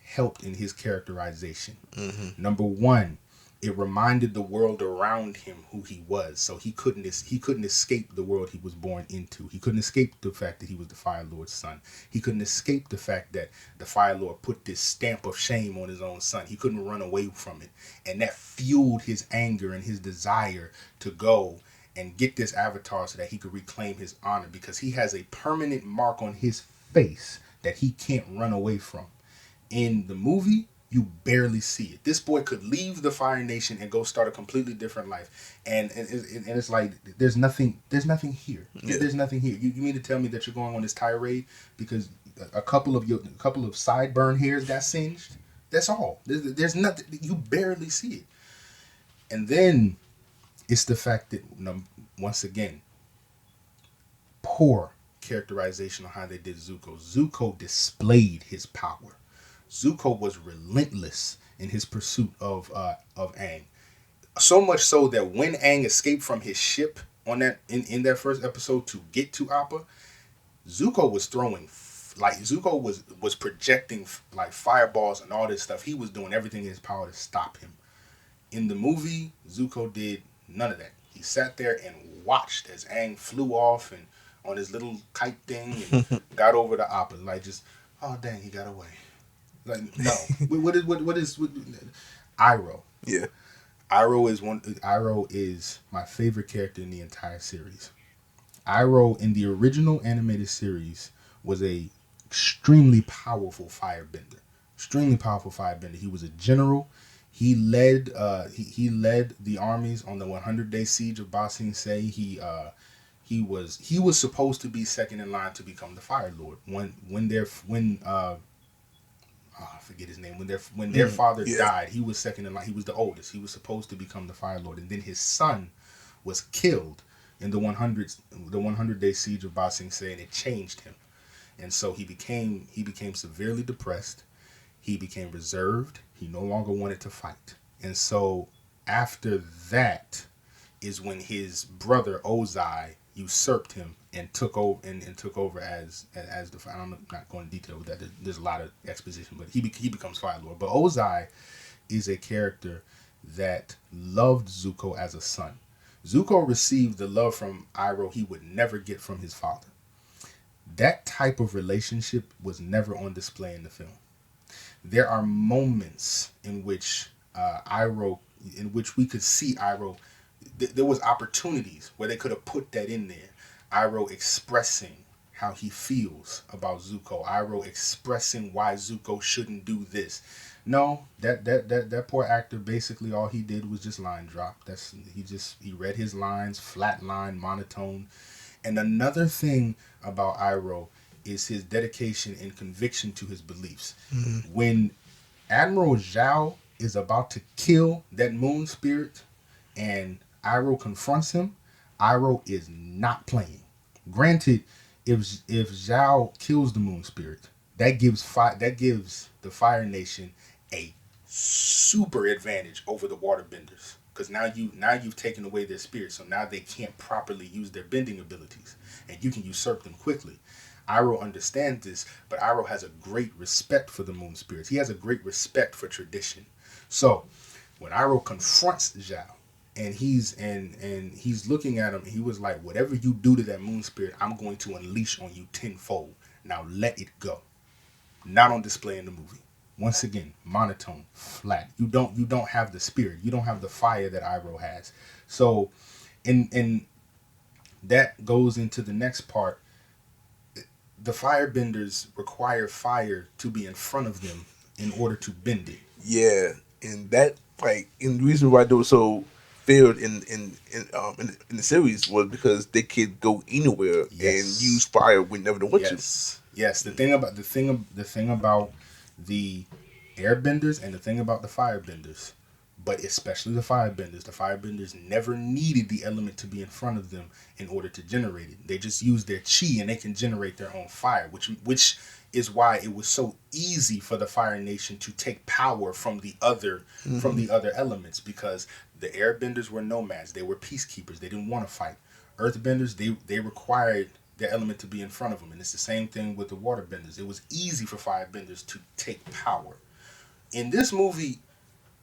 helped in his characterization. Mm-hmm. Number 1, it reminded the world around him who he was, so he couldn't escape the world he was born into. He couldn't escape the fact that he was the Fire Lord's son. He couldn't escape the fact that the Fire Lord put this stamp of shame on his own son. He couldn't run away from it, and that fueled his anger and his desire to go and get this avatar so that he could reclaim his honor, because he has a permanent mark on his face that he can't run away from. In the movie, you barely see it. This boy could leave the Fire Nation and go start a completely different life, and it's like there's nothing here. Yeah. There's nothing here. You mean to tell me that you're going on this tirade because a couple of sideburn hairs got singed? That's all. There's nothing. You barely see it. And then it's the fact that, once again, poor characterization on how they did Zuko. Zuko displayed his power. Zuko was relentless in his pursuit of Aang. So much so that when Aang escaped from his ship on that in that first episode to get to Appa, Zuko was throwing Zuko was projecting like fireballs and all this stuff. He was doing everything in his power to stop him. In the movie, Zuko did none of that. He sat there and watched as Aang flew off and on his little kite thing and got over to Appa. Like, just, oh dang, he got away. Like, no. What is Iroh? Yeah. Iroh is my favorite character in the entire series. Iroh in the original animated series was a extremely powerful firebender. Extremely powerful firebender. He was a general. He led the armies on the 100-day siege of Ba Sing Se. He was supposed to be second in line to become the Fire Lord. I forget his name. When their father died, he was second in line. He was the oldest. He was supposed to become the Fire Lord, and then his son was killed in the 100-day siege of Ba Sing Se, and it changed him. And so he became severely depressed. He became reserved. He no longer wanted to fight. And so after that is when his brother Ozai usurped him and took over as the. I'm not going into detail with that. There's a lot of exposition, but he becomes Fire Lord. But Ozai is a character that loved Zuko as a son. Zuko received the love from Iroh he would never get from his father. That type of relationship was never on display in the film. There are moments in which we could see Iroh. There was opportunities where they could have put that in there. Iroh expressing how he feels about Zuko. Iroh expressing why Zuko shouldn't do this. No, that poor actor, basically all he did was just line drop. He read his lines, flat line, monotone. And another thing about Iroh is his dedication and conviction to his beliefs. Mm-hmm. When Admiral Zhao is about to kill that moon spirit and Iroh confronts him, Iroh is not playing. Granted, if Zhao kills the moon spirit, that gives the Fire Nation a super advantage over the waterbenders. Because now you've taken away their spirit, so now they can't properly use their bending abilities, and you can usurp them quickly. Iroh understands this, but Iroh has a great respect for the moon spirits. He has a great respect for tradition. So when Iroh confronts Zhao, and he's looking at him, he was like, "Whatever you do to that moon spirit, I'm going to unleash on you tenfold. Now let it go." Not on display in the movie. Once again, monotone, flat. You don't have the spirit. You don't have the fire that Iroh has. So, and that goes into the next part. The firebenders require fire to be in front of them in order to bend it. Yeah, and that and the reason why they were so failed in the series was because they could go anywhere and use fire whenever they want to. Yes. The thing about the airbenders and the thing about the firebenders, but especially the firebenders never needed the element to be in front of them in order to generate it. They just use their chi and they can generate their own fire, which is why it was so easy for the Fire Nation to take power from the other elements, because the airbenders were nomads. They were peacekeepers. They didn't want to fight. Earthbenders, they required their element to be in front of them, and it's the same thing with the waterbenders. It was easy for firebenders to take power. In this movie,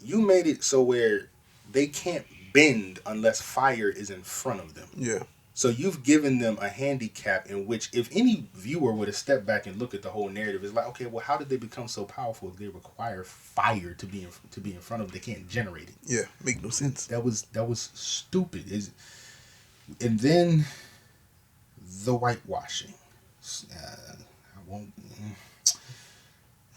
you made it so where they can't bend unless fire is in front of them. Yeah. So you've given them a handicap in which, if any viewer were to step back and look at the whole narrative, it's like, okay, well, how did they become so powerful if they require fire to be in front of them? They can't generate it. Yeah, make no sense. That was stupid. And then the whitewashing.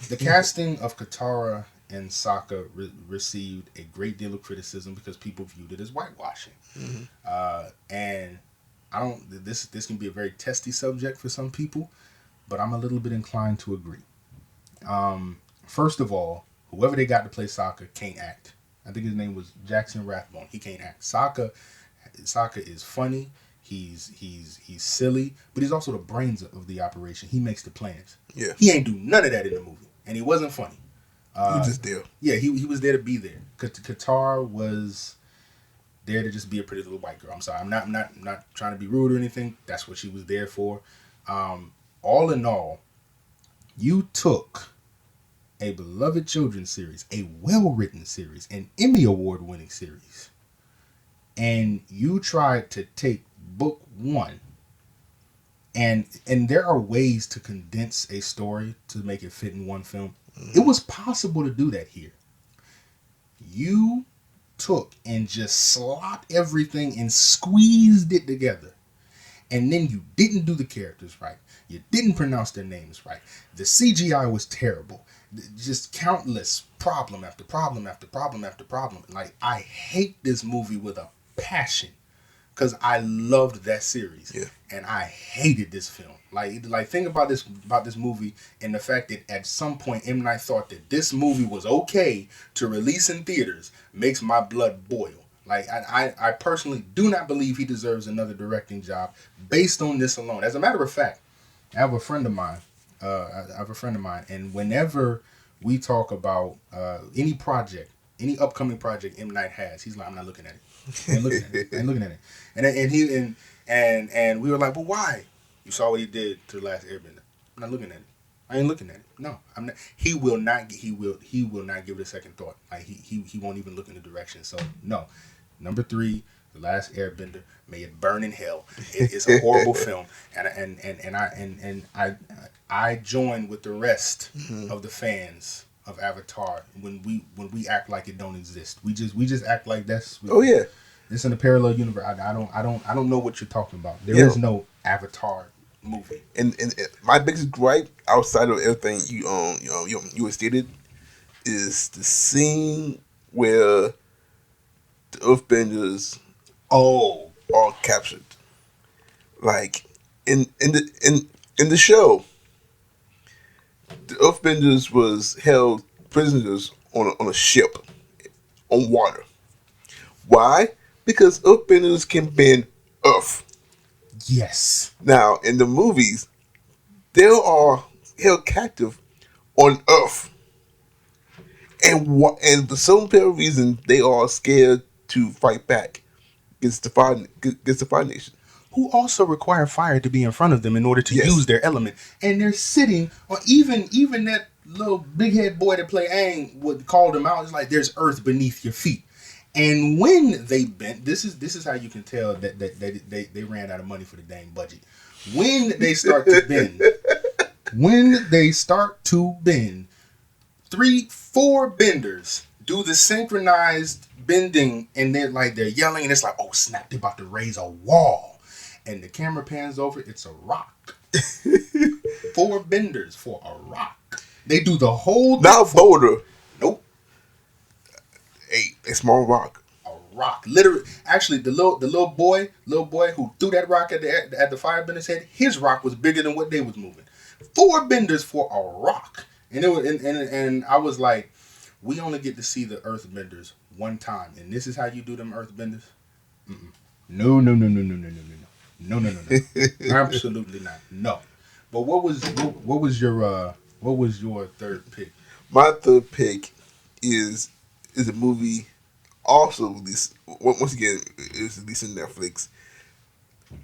The casting of Katara and Sokka received a great deal of criticism because people viewed it as whitewashing. Mm-hmm. And this can be a very testy subject for some people, but I'm a little bit inclined to agree. First of all, whoever they got to play Sokka can't act. I think his name was Jackson Rathbone. He can't act. Sokka is funny. He's silly, but he's also the brains of the operation. He makes the plans. Yeah. He ain't do none of that in the movie, and he wasn't funny. He was just there. Yeah, he was there to be there. Katara was there to just be a pretty little white girl. I'm sorry, I'm not trying to be rude or anything. That's what she was there for. All in all, you took a beloved children's series, a well-written series, an Emmy Award-winning series, and you tried to take book one, and there are ways to condense a story to make it fit in one film. It was possible to do that here. You took and just slopped everything and squeezed it together, and then you didn't do the characters right, you didn't pronounce their names right, the CGI was terrible, just countless problem after problem after problem after problem. Like, I hate this movie with a passion because I loved that series, Yeah. and I hated this film. Like think about this movie and the fact that at some point M. Night thought that this movie was okay to release in theaters makes my blood boil. Like, I personally do not believe he deserves another directing job based on this alone. As a matter of fact, I have a friend of mine. And whenever we talk about any project, any upcoming project M. Night has, he's like, I'm not looking at it. I ain't looking at it. I ain't looking at it. And we were like, well, why? You saw what he did to the Last Airbender. I'm not looking at it. I ain't looking at it. No, I'm not. He will not give it a second thought. Like, he won't even look in the direction. So no. Number 3, The Last Airbender. May it burn in hell. It's a horrible film, and I join with the rest of the fans of Avatar when we act like it don't exist. We just act like that's. Oh yeah. It's in a parallel universe. I don't know what you're talking about. There is no Avatar movie. And my biggest gripe outside of everything you had stated is the scene where the Earthbenders are captured. Like in the show, the Earthbenders was held prisoners on a ship on water. Why? Because Earthbenders can bend Earth. Yes. Now, in the movies, they are held captive on Earth. And for some reason, they are scared to fight back against the Fire Nation. Who also require fire to be in front of them in order to use their element. And they're sitting, or even that little big head boy that play Aang would call them out. It's like, there's earth beneath your feet. And when they bent, this is how you can tell that they ran out of money for the dang budget. When they start to bend, 3-4 benders do the synchronized bending, and they're yelling, and it's like, oh snap, they're about to raise a wall. And the camera pans over, it's a rock. 4 benders for a rock. They do the whole thing. Not a boulder. Nope. A small rock. A rock. Literally. Actually, the little boy who threw that rock at the firebender's head, his rock was bigger than what they was moving. 4 benders for a rock. And it was, and I was like, we only get to see the earthbenders one time, and this is how you do them earthbenders? Mm-mm. No. No. Absolutely not. No. But what was your third pick? My third pick is a movie also released. Once again, it's released on Netflix.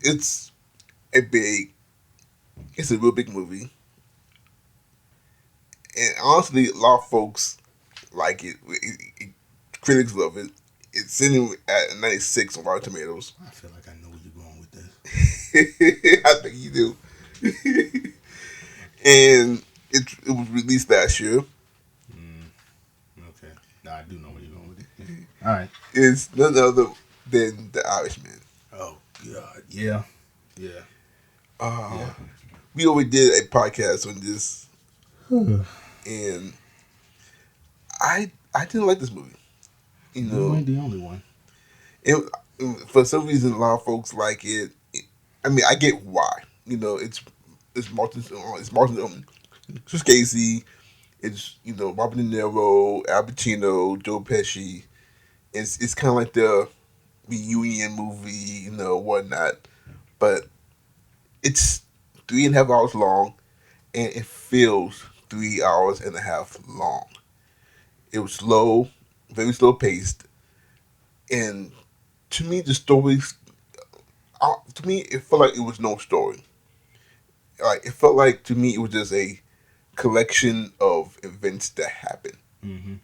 It's a real big movie, and honestly, a lot of folks like it. Critics love it. It's sitting at 96 on Rotten Tomatoes. I feel like I know where you're going with this. I think you do. And it was released last year. Okay. No, I do know where you're going with it. All right. It's none other than The Irishman. Oh God. Yeah. We already did a podcast on this, and I didn't like this movie. You ain't the only one. For some reason, a lot of folks like it. I mean, I get why. It's Martin Scorsese. It's Robert De Niro, Al Pacino, Joe Pesci. It's kind of like the reunion movie, whatnot. But it's 3.5 hours long, and it feels 3 hours and a half long. It was slow, very slow paced, and to me, the stories. To me, it felt like it was no story. Like, it felt like, to me, it was just a collection of events that happened. And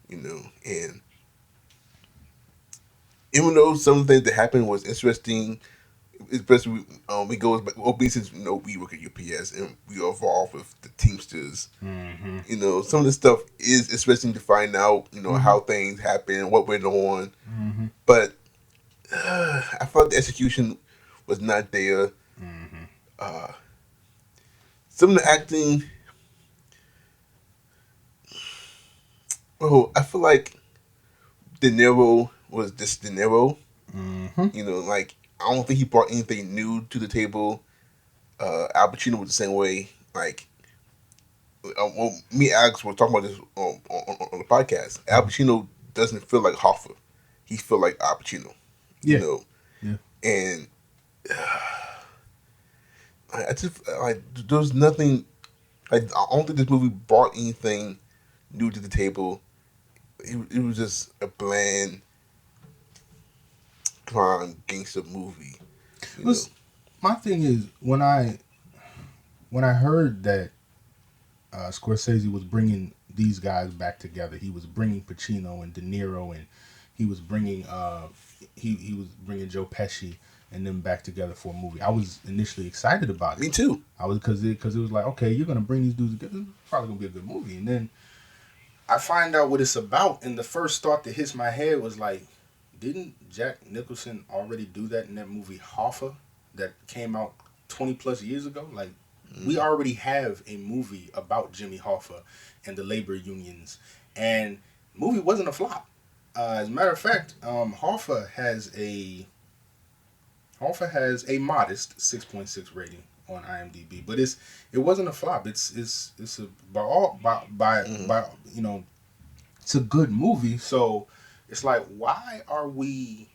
even though some of the things that happened was interesting, especially we go back, since we work at UPS and we are involved with the Teamsters. Some of the stuff is interesting to find out. How things happen, what went on. but I felt the execution was not there. Mm-hmm. Uh, some of the acting, I feel like De Niro was just De Niro. Mm-hmm. Like I don't think he brought anything new to the table. Al Pacino was the same way. Like, me and Alex were talking about this on the podcast. Al Pacino doesn't feel like Hoffa. He feel like Al Pacino. You Yeah. know, Yeah. and I just like there's nothing. Like I don't think this movie brought anything new to the table. It was just a bland crime gangster movie. You know. Was my thing is when I heard that Scorsese was bringing these guys back together. He was bringing Pacino and De Niro, and he was bringing he was bringing Joe Pesci and them back together for a movie. I was initially excited about it. Me too. I was because it was like, okay, you're gonna bring these dudes together. It's probably gonna be a good movie. And then I find out what it's about, and the first thought that hits my head was like, didn't Jack Nicholson already do that in that movie Hoffa that came out 20 plus years ago? Like, we already have a movie about Jimmy Hoffa and the labor unions, and the movie wasn't a flop. As a matter of fact, Hoffa has a modest 6.6 rating on IMDb, but it wasn't a flop. It's a by it's a good movie. So it's like, why are we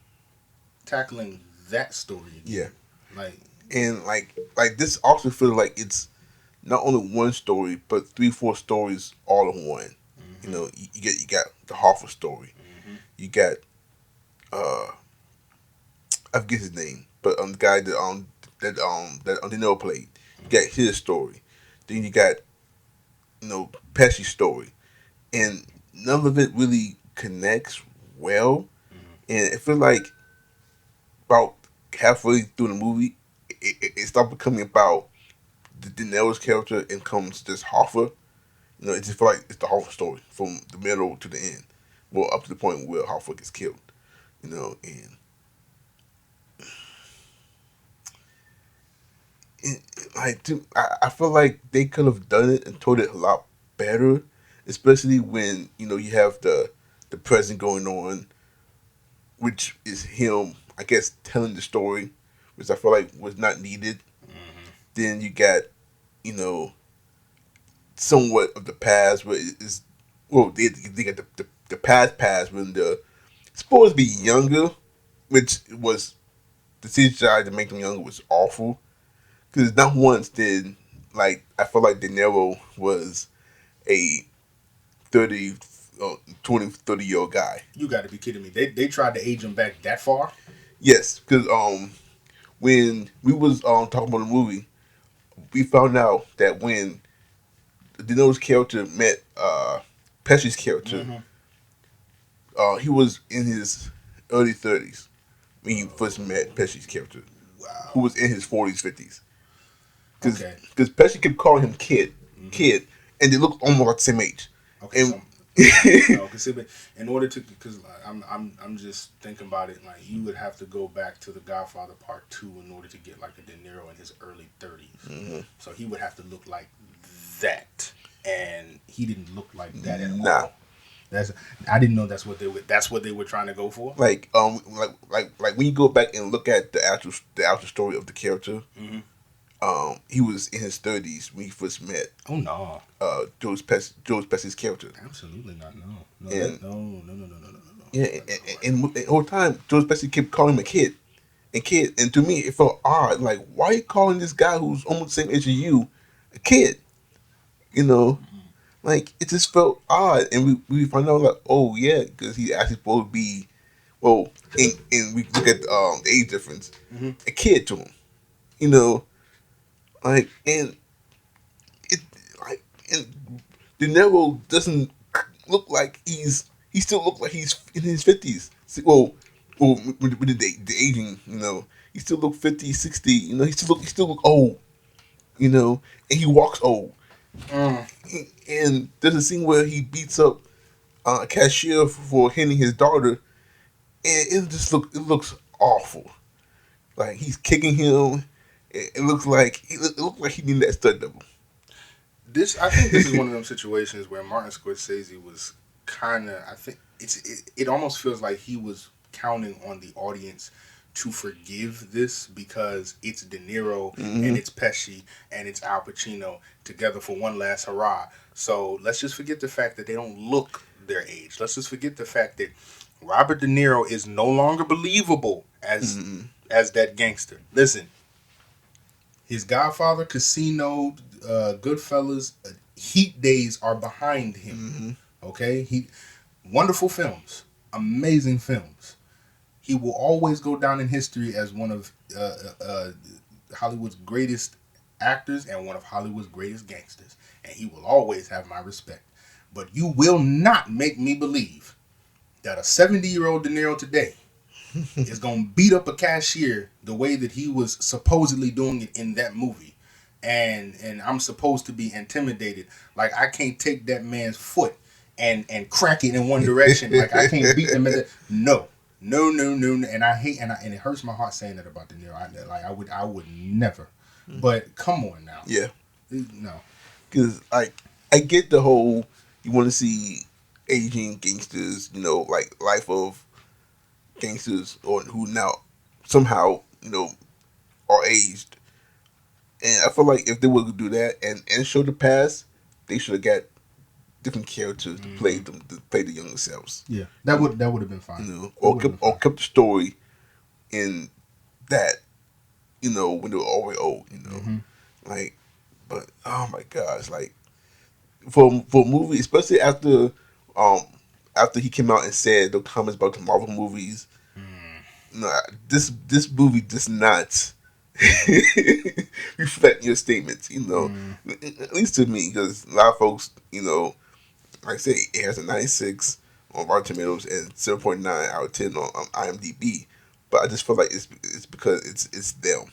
tackling that story again? Yeah. Like, And like this also feels like it's not only one story, but 3-4 stories all in one. mm-hmm. You got the Hoffa story. Mm-hmm. You got I forget his name, but the guy that De Niro played. You got his story. Then you got Pesci's story, and none of it really connects well. And it feels like about halfway through the movie, it stopped becoming about the De Niro's character and comes just Hoffa. It just feel like it's the Hoffa story from the middle to the end. Well, up to the point where Hoffa gets killed. And I feel like they could have done it and told it a lot better, especially when you have the present going on, which is him, I guess, telling the story, which I feel like was not needed. Mm-hmm. Then you got you know somewhat of the past where it's they got the past when the supposed to be younger, which was the CGI to make them younger was awful. Because not once did I feel like De Niro was a 30, 20, 30-year-old guy. You got to be kidding me. They tried to age him back that far? Yes, because when we was talking about the movie, we found out that when De Niro's character met Pesci's character, he was in his early 30s when he first met Pesci's character, Wow. who was in his 40s, 50s. Because Okay. Pesci kept calling him kid, and they looked almost like the same age. Okay, And so in order to, because I'm just thinking about it, like you would have to go back to The Godfather Part 2 in order to get like a De Niro in his early 30s. So he would have to look like that, and he didn't look like that at all. I didn't know that's what they were trying to go for. like when you go back and look at the actual story of the character, he was in his 30s when he first met Oh no, Joe Pesci's character. absolutely not. No, And- no. Yeah, and the whole time Joe Pesci kept calling him a kid, and to me it felt odd. Like, why are you calling this guy who's almost the same age as you a kid? Like it just felt odd, and we found out like, oh yeah, because he's actually supposed to be, well, and we look at the age difference, a kid to him, like and it like and De Niro doesn't look like he still look like he's in his 50s. Well, with the aging, he still look 50, 60. He still look old. And he walks old. And there's a scene where he beats up a cashier for hitting his daughter, and it looks awful. Like he's kicking him. It looks like it looks like he needed that stunt double. I think this is one of them situations where Martin Scorsese was kind of. I think it almost feels like he was counting on the audience to forgive this because it's De Niro and it's Pesci and it's Al Pacino together for one last hurrah. So let's just forget the fact that they don't look their age. Let's just forget the fact that Robert De Niro is no longer believable as that gangster. Listen, his Godfather, Casino, Goodfellas, Heat days are behind him. Okay, wonderful films, amazing films. He will always go down in history as one of Hollywood's greatest actors and one of Hollywood's greatest gangsters, and he will always have my respect. But you will not make me believe that a 70-year-old De Niro today is going to beat up a cashier the way that he was supposedly doing it in that movie. And I'm supposed to be intimidated. Like I can't take that man's foot and crack it in one direction. Like I can't beat him. No. And I hate and it hurts my heart saying that about De Niro. I would never. But come on now. Yeah. No. Because I get the whole you want to see aging gangsters, like life of gangsters or who now somehow are aged. And I feel like if they were to do that and show the past, they should have got different characters to play them to play the younger selves. Yeah, that would have been fine. Or kept the story in that when they were already old. Like, but oh my gosh, like for a movie, especially after he came out and said the comments about the Marvel movies. This movie does not reflect your statements, at least to me, because a lot of folks, like I say, it has a 96 on Rotten Tomatoes and 7.9 out of 10 on IMDb. But I just feel like it's because it's them,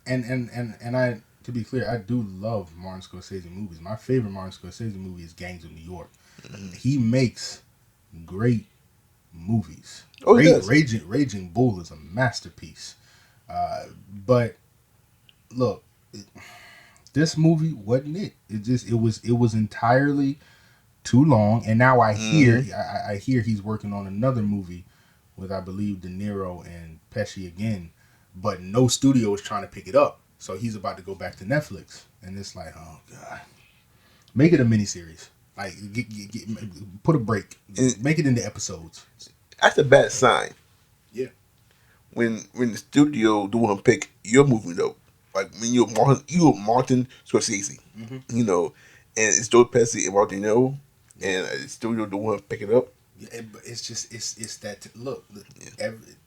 And I, to be clear, I do love Martin Scorsese movies. My favorite Martin Scorsese movie is Gangs of New York. He makes great movies. Oh, yes. Raging Bull is a masterpiece. But look, this movie wasn't it. It was entirely too long. And now I hear I hear he's working on another movie with, I believe, De Niro and Pesci again, but no studio is trying to pick it up. So he's about to go back to Netflix, and it's like, oh god, make it a miniseries. Like, put a break, make it into episodes. That's a bad sign. Yeah. When the studio don't want to pick your movie though, like when you're Martin Scorsese, and it's Joe Pesci and Martin Nero, and the studio don't want to pick it up. Yeah, but it's just it's that look.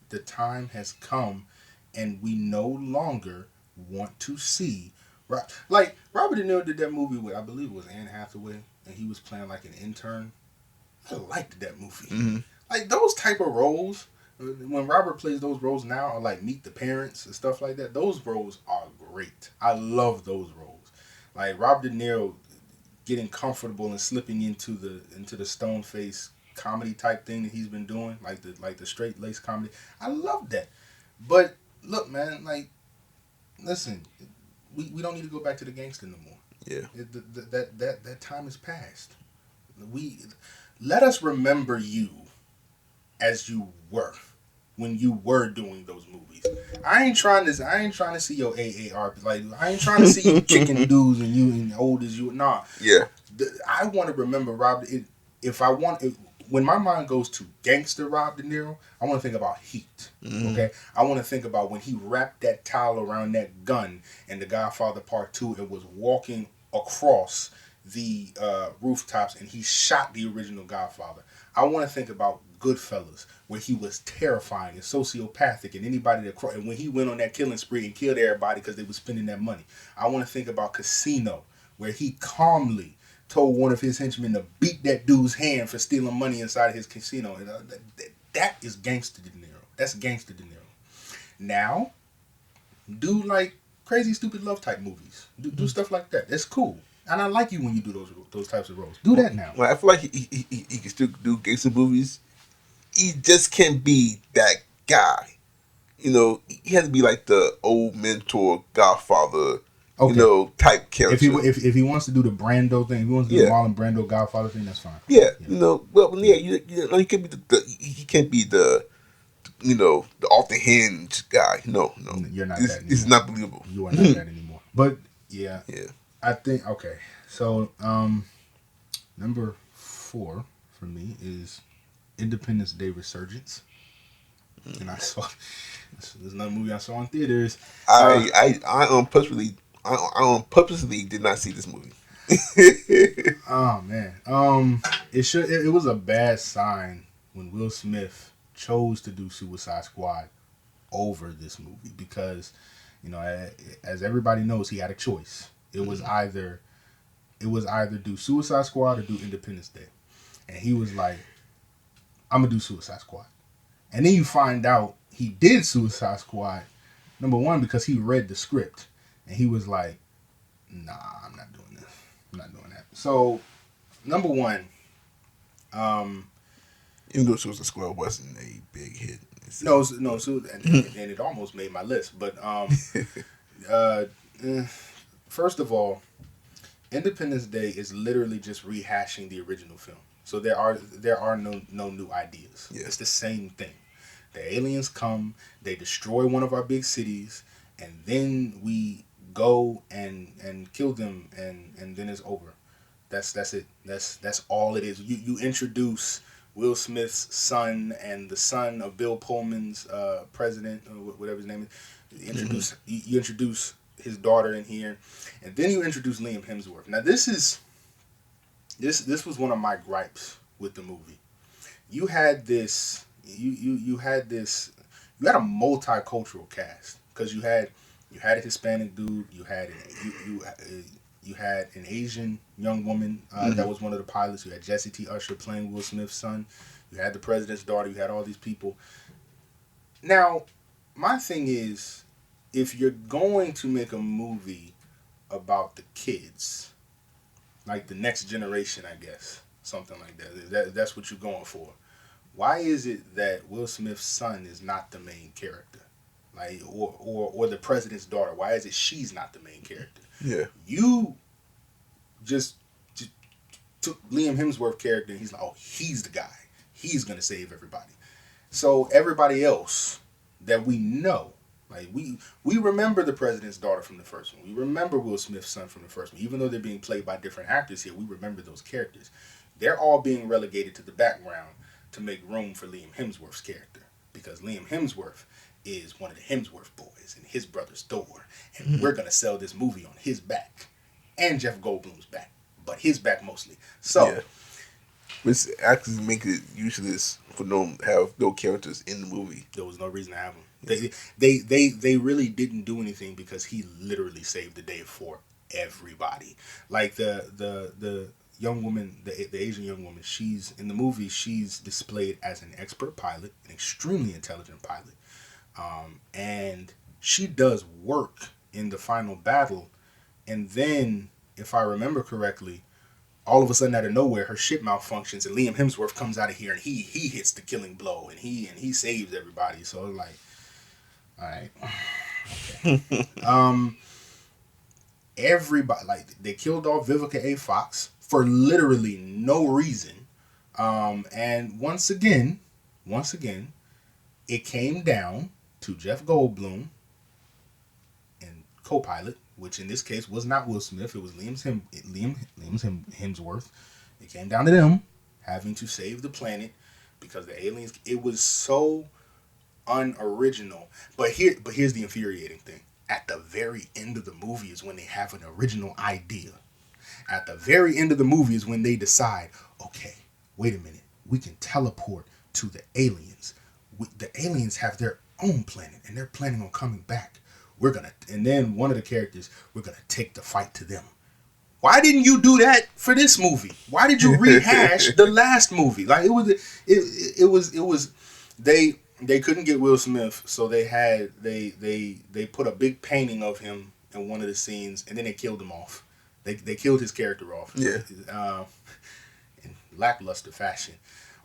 The time has come, and we no longer want to see. Like Robert De Niro did that movie with, I believe it was Anne Hathaway, and he was playing like an intern. I liked that movie. Like those type of roles, when Robert plays those roles now, or like Meet the Parents and stuff like that, those roles are great. I love those roles. Like Robert De Niro getting comfortable and slipping into the stone face comedy type thing that he's been doing, like the straight lace comedy. I love that. But look, man, like, listen, we don't need to go back to the gangster no more. Yeah. That time is past. Let us remember you as you were when you were doing those movies. I ain't trying to see your AAR. Like, I ain't trying to see you kicking dudes and you and old as you. Nah. Yeah. I want to remember Rob. When my mind goes to gangster Rob De Niro, I want to think about Heat. Okay, I want to think about when he wrapped that towel around that gun in The Godfather Part 2 and was walking across the rooftops and he shot the original Godfather. I want to think about Goodfellas, where he was terrifying and sociopathic, and anybody and when he went on that killing spree and killed everybody because they were spending that money. I want to think about Casino, where he calmly told one of his henchmen to beat that dude's hand for stealing money inside his casino. And that is gangster De Niro. That's gangster De Niro. Now, do like crazy, stupid love type movies. Do stuff like that. That's cool. And I like you when you do those types of roles. Do that now. Well, I feel like he can still do gangster movies he just can't be that guy. You know, he has to be like the old mentor, Godfather, Okay. type character. If he wants to do the Brando thing, if he wants to do the Yeah, Marlon Brando Godfather thing, that's fine. yeah. Yeah. Well, yeah. He can't be he can't be the off the hinge guy. No, no. You're not This that is anymore. not believable. You are not that anymore. But yeah, Yeah. I think okay. So number 4 for me is Independence Day Resurgence, and I saw there's another movie I saw in theaters. I purposely did not see this movie. Oh man, it was a bad sign when Will Smith chose to do Suicide Squad over this movie because, as everybody knows, he had a choice. It was either do Suicide Squad or do Independence Day, and he was like, "I'm gonna do Suicide Squad." And then you find out he did Suicide Squad. Number one, because he read the script, and he was like, "Nah, I'm not doing this. I'm not doing that." So, number one, Even though Suicide Squad wasn't a big hit. no, and it almost made my list. But uh, first of all, Independence Day is literally just rehashing the original film. So there are no new ideas. Yeah. It's the same thing. The aliens come, they destroy one of our big cities, and then we go and kill them, and then it's over. That's it. That's all it is. You introduce Will Smith's son and the son of Bill Pullman's president, or whatever his name is. You introduce his daughter in here, and then you introduce Liam Hemsworth. Now this was one of my gripes with the movie. You had this. You had a multicultural cast because you had a Hispanic dude. You had an Asian young woman that was one of the pilots. You had Jesse T. Usher playing Will Smith's son. You had the president's daughter. You had all these people. Now, my thing is, if you're going to make a movie about the kids, like the next generation, I guess, something like that, that's what you're going for. Why is it that Will Smith's son is not the main character? Like, or the president's daughter, why is it she's not the main character? Yeah. You just took Liam Hemsworth character and he's like, oh, he's the guy. He's going to save everybody. So everybody else that we know, like we remember the president's daughter from the first one. We remember Will Smith's son from the first one. Even though they're being played by different actors here, we remember those characters. They're all being relegated to the background to make room for Liam Hemsworth's character. Because Liam Hemsworth is one of the Hemsworth boys and his brother's Thor. And we're going to sell this movie on his back. And Jeff Goldblum's back. But his back mostly. So... Yeah. Which actually make it useless for have no characters in the movie. There was no reason to have them. They really didn't do anything because he literally saved the day for everybody. Like the young woman, the Asian young woman, she's in the movie. She's displayed as an expert pilot, an extremely intelligent pilot, and she does work in the final battle. And then, if I remember correctly, all of a sudden out of nowhere, her ship malfunctions, and Liam Hemsworth comes out of here, and he hits the killing blow, and he saves everybody. So it's like, all right, okay. Everybody, like, they killed off Vivica A. Fox for literally no reason, and once again, it came down to Jeff Goldblum and co-pilot, which in this case was not Will Smith. It was Liam Hemsworth. It came down to them having to save the planet because the aliens. It was so unoriginal. But here's the infuriating thing. At the very end of the movie is when they have an original idea. At the very end of the movie is when they decide, okay, wait a minute, we can teleport to the aliens. The aliens have their own planet and they're planning on coming back. And then one of the characters, we're gonna take the fight to them. Why didn't you do that for this movie? Why did you rehash the last movie? Like it was they couldn't get Will Smith, so they put a big painting of him in one of the scenes, and then they killed him off. They killed his character off. Yeah. In lackluster fashion.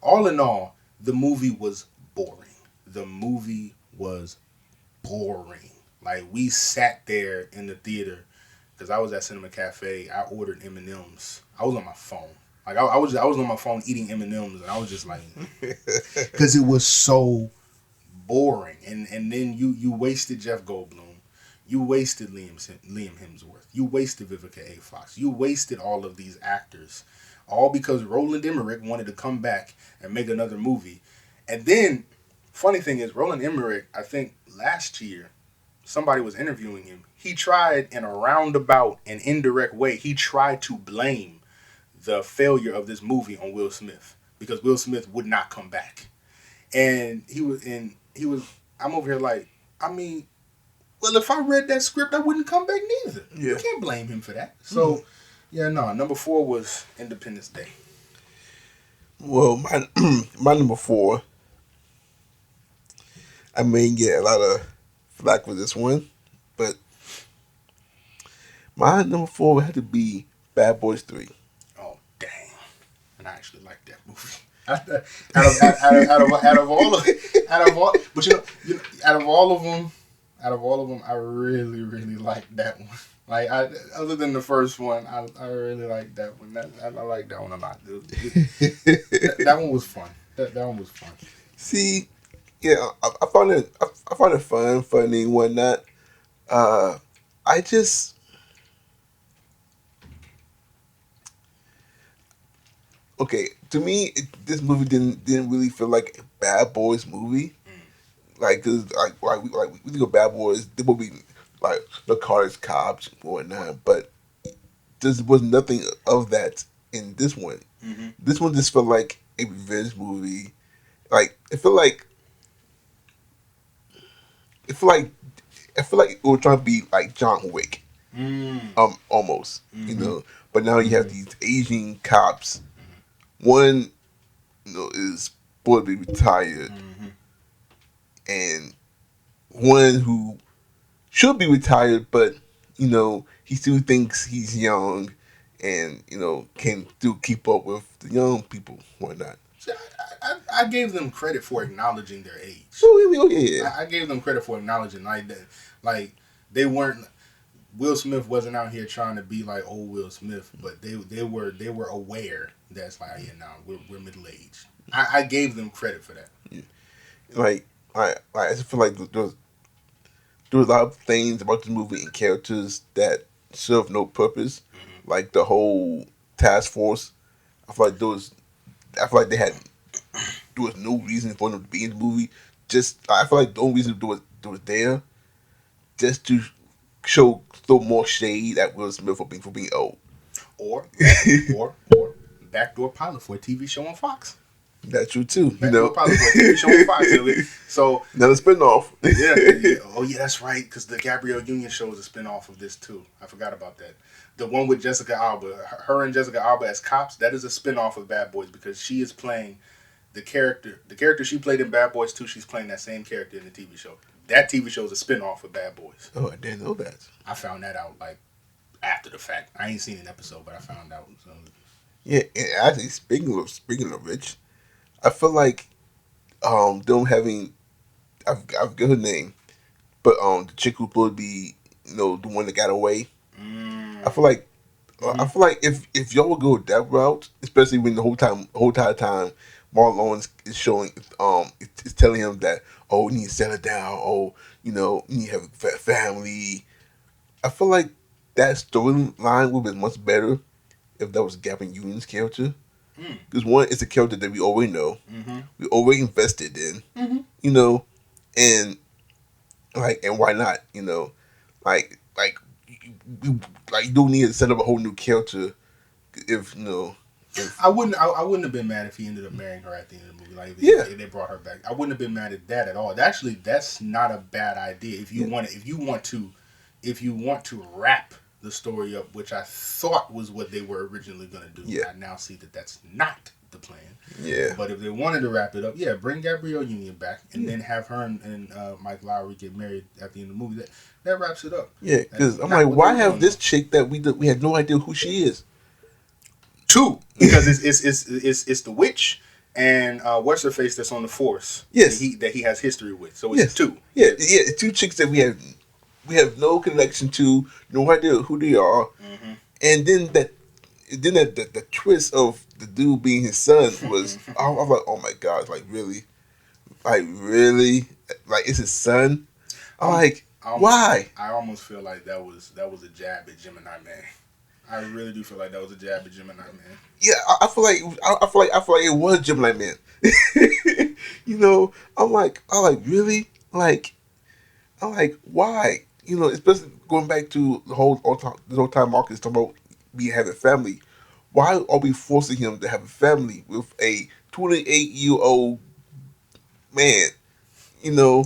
All in all, The movie was boring. The movie was boring. Like, we sat there in the theater because I was at Cinema Cafe. I ordered M&Ms. I was on my phone. Like, I was on my phone eating M&Ms, and I was just like, because it was so boring. And then you wasted Jeff Goldblum. You wasted Liam Hemsworth. You wasted Vivica A. Fox. You wasted all of these actors, all because Roland Emmerich wanted to come back and make another movie. And then, funny thing is, Roland Emmerich, I think last year, somebody was interviewing him. He tried, in a roundabout and indirect way, he tried to blame the failure of this movie on Will Smith because Will Smith would not come back. And he was, I'm over here like, I mean, well, if I read that script, I wouldn't come back neither. Yeah. You can't blame him for that. So, yeah, no, number 4 was Independence Day. Well, my number 4, I may get a lot of flack for this one, but my number 4 would have to be Bad Boys 3. Oh, damn. And I actually like that movie. out of all of them, I really, really like that one. Like, other than the first one, I really like that one. I like that one a lot. That one was fun. That one was fun. See, yeah, I found it fun, funny, whatnot. I just, okay, to me, this movie didn't really feel like a Bad Boys movie. Like, cause we think of Bad Boys, they will be like the cars, cops, and whatnot. But there was nothing of that in this one. Mm-hmm. This one just felt like a revenge movie. Like, I feel like it was trying to be like John Wick, almost, you know. But now you have these Asian cops. One, you know, is supposed to be retired, and one who should be retired, but you know he still thinks he's young, and you know can still keep up with the young people, whatnot. I gave them credit for acknowledging their age. Oh yeah. I gave them credit for acknowledging like that. Like, they weren't. Will Smith wasn't out here trying to be like old Will Smith, but they were aware that's like, yeah, now we're middle aged. I gave them credit for that. Yeah. Like I just feel like there was a lot of things about this movie and characters that serve no purpose. Mm-hmm. Like the whole task force. I feel like there was no reason for them to be in the movie. I feel like the only reason they was there just to throw more shade at Will Smith for being old. Or backdoor pilot for a TV show on Fox. That's true too. Backdoor pilot for a TV show on Fox. So another spinoff. yeah. Oh yeah, that's right. Because the Gabrielle Union show is a spinoff of this too. I forgot about that. The one with Jessica Alba, her and Jessica Alba as cops. That is a spinoff of Bad Boys because she is playing the character she played in Bad Boys 2. She's playing that same character in the TV show. That TV show is a spinoff of Bad Boys. Oh, I didn't know that. I found that out like after the fact. I ain't seen an episode, but I found out. So. Yeah, and actually, speaking of which, I feel like them having I've got her name, but the chick who would be the one that got away. I feel like if y'all would go that route, especially when the whole entire time Marlon Lawrence is showing is telling him that, oh, you need to settle down, oh, you need to have a family. I feel like that storyline would have been much better if that was Gavin Union's character. Because one, it's a character that we already know, we already invested in, and why not, you don't need to set up a whole new character if. I wouldn't have been mad if he ended up marrying her at the end of the movie. Like, if they brought her back, I wouldn't have been mad at that at all. Actually, that's not a bad idea. If you want to wrap the story up, which I thought was what they were originally going to do. Yeah. I now see that that's not the plan. Yeah. But if they wanted to wrap it up, bring Gabrielle Union back and then have her and Mike Lowry get married at the end of the movie. That wraps it up. Yeah, because I'm like, why have this chick that we had no idea who she is? Two, because it's the witch and what's her face that's on the force Yes. that he has history with. So it's Yes. two. Yeah. Yeah. Two chicks that we have no connection to, no idea who they are, Mm-hmm. and then the twist of the dude being his son was I was like, oh my god, like really, like it's his son. I'm Um, like, why? I almost feel like that was a jab at Gemini Man. I really do feel like that was a jab at Gemini Man. Yeah, I feel like I feel like it was Gemini Man. I'm like really like I'm like why? Especially going back to the whole time Marcus talking about me having family. Why are we forcing him to have a family with a 28-year-old man? You know,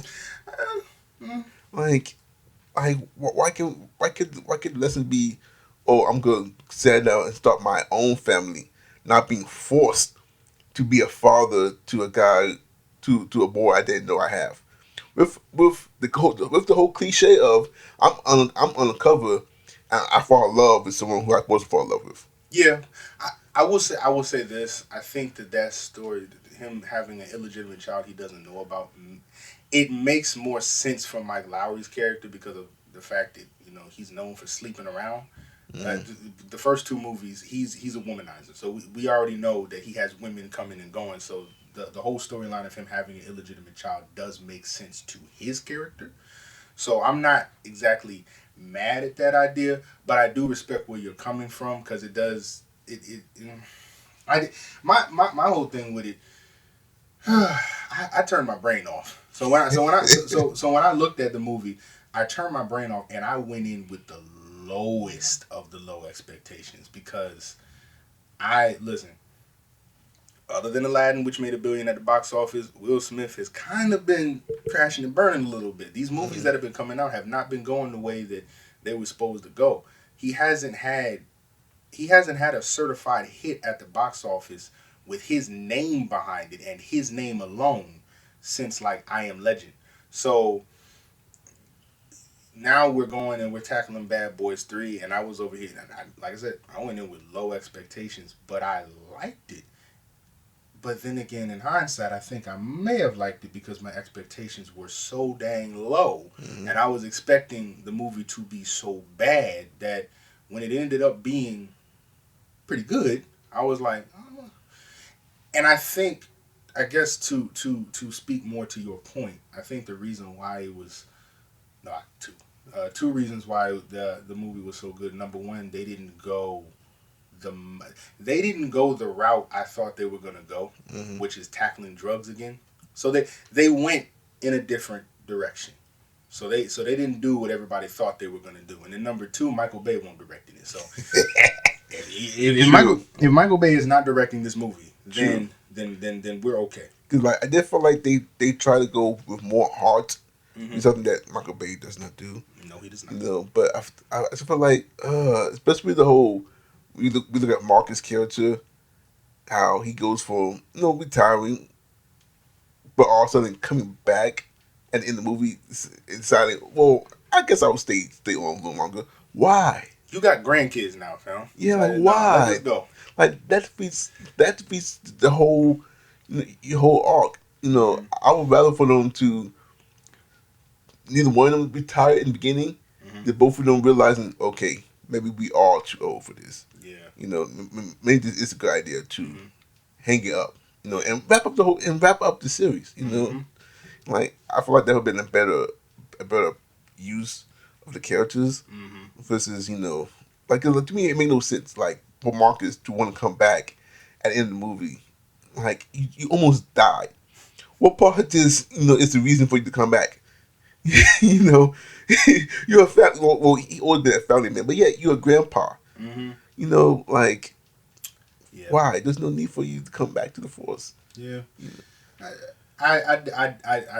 Mm. like why can the lesson be, oh, I'm gonna settle down and start my own family, not being forced to be a father to a guy, to a boy I didn't know I have. With the whole cliche of I'm undercover and I fall in love with someone who I wasn't fall in love with. Yeah, I will say this. I think that story, him having an illegitimate child he doesn't know about, it makes more sense for Mike Lowry's character because of the fact that he's known for sleeping around. Mm. The first two movies, he's a womanizer, so we already know that he has women coming and going. So the whole storyline of him having an illegitimate child does make sense to his character. So I'm not exactly mad at that idea, but I do respect where you're coming from because it does I my whole thing with it. I turned my brain off. So when I looked at the movie, I turned my brain off and I went in with the lowest of the low expectations because I listen. Other than Aladdin, which made $1 billion at the box office, Will Smith has kind of been crashing and burning a little bit. These movies that have been coming out have not been going the way that they were supposed to go. He hasn't had he hasn't had a certified hit at the box office with his name behind it and his name alone since like I Am Legend. So now we're going and we're tackling Bad Boys 3, and I was over here and like I said, I went in with low expectations, but I liked it. But then again, in hindsight, I think I may have liked it because my expectations were so dang low, Mm-hmm. and I was expecting the movie to be so bad that when it ended up being pretty good, I was like, oh. And I think, I guess to speak more to your point, I think the reason why it was not two reasons why the movie was so good. Number one, the they didn't go the route I thought they were gonna go, Mm-hmm. which is tackling drugs again. So they went in a different direction. So they didn't do what everybody thought they were gonna do. And then number two, Michael Bay won't direct it. So True. if Michael Bay is not directing this movie, True. then we're okay. Because like I did feel like they try to go with more heart, Mm-hmm. something that Michael Bay does not do. No, he does not. But I just feel like, especially the whole we look at Marcus' character, how he goes from retiring, but all of a sudden coming back, and in the movie deciding, well, I guess I will stay on a little longer. Why? You got grandkids now, fam. Yeah, like Nah, let why? this go. Like that defeats the whole your whole arc. Mm-hmm. I would rather for them to neither one of them retire in the beginning. Mm-hmm. Than both of them realizing, okay, maybe we are too old for this. Yeah. Maybe this is a good idea to Mm-hmm. hang it up. And wrap up the series. Mm-hmm. Like I feel like that would have been a better use of the characters Mm-hmm. versus like to me it made no sense like for Marcus to want to come back at the end of the movie, like you almost died. What part is the reason for you to come back? you know, you're a family. Well, he always been a family man, but yeah, you're a grandpa. Mm-hmm. Like Yeah. why? There's no need for you to come back to the force. Yeah. I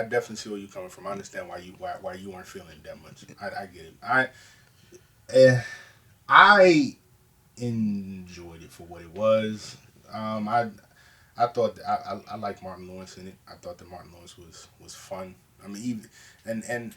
definitely see where you're coming from. I understand why you weren't feeling it that much. I get it. Uh, I enjoyed it for what it was. I thought I liked Martin Lawrence in it. I thought that Martin Lawrence was fun. I mean, even and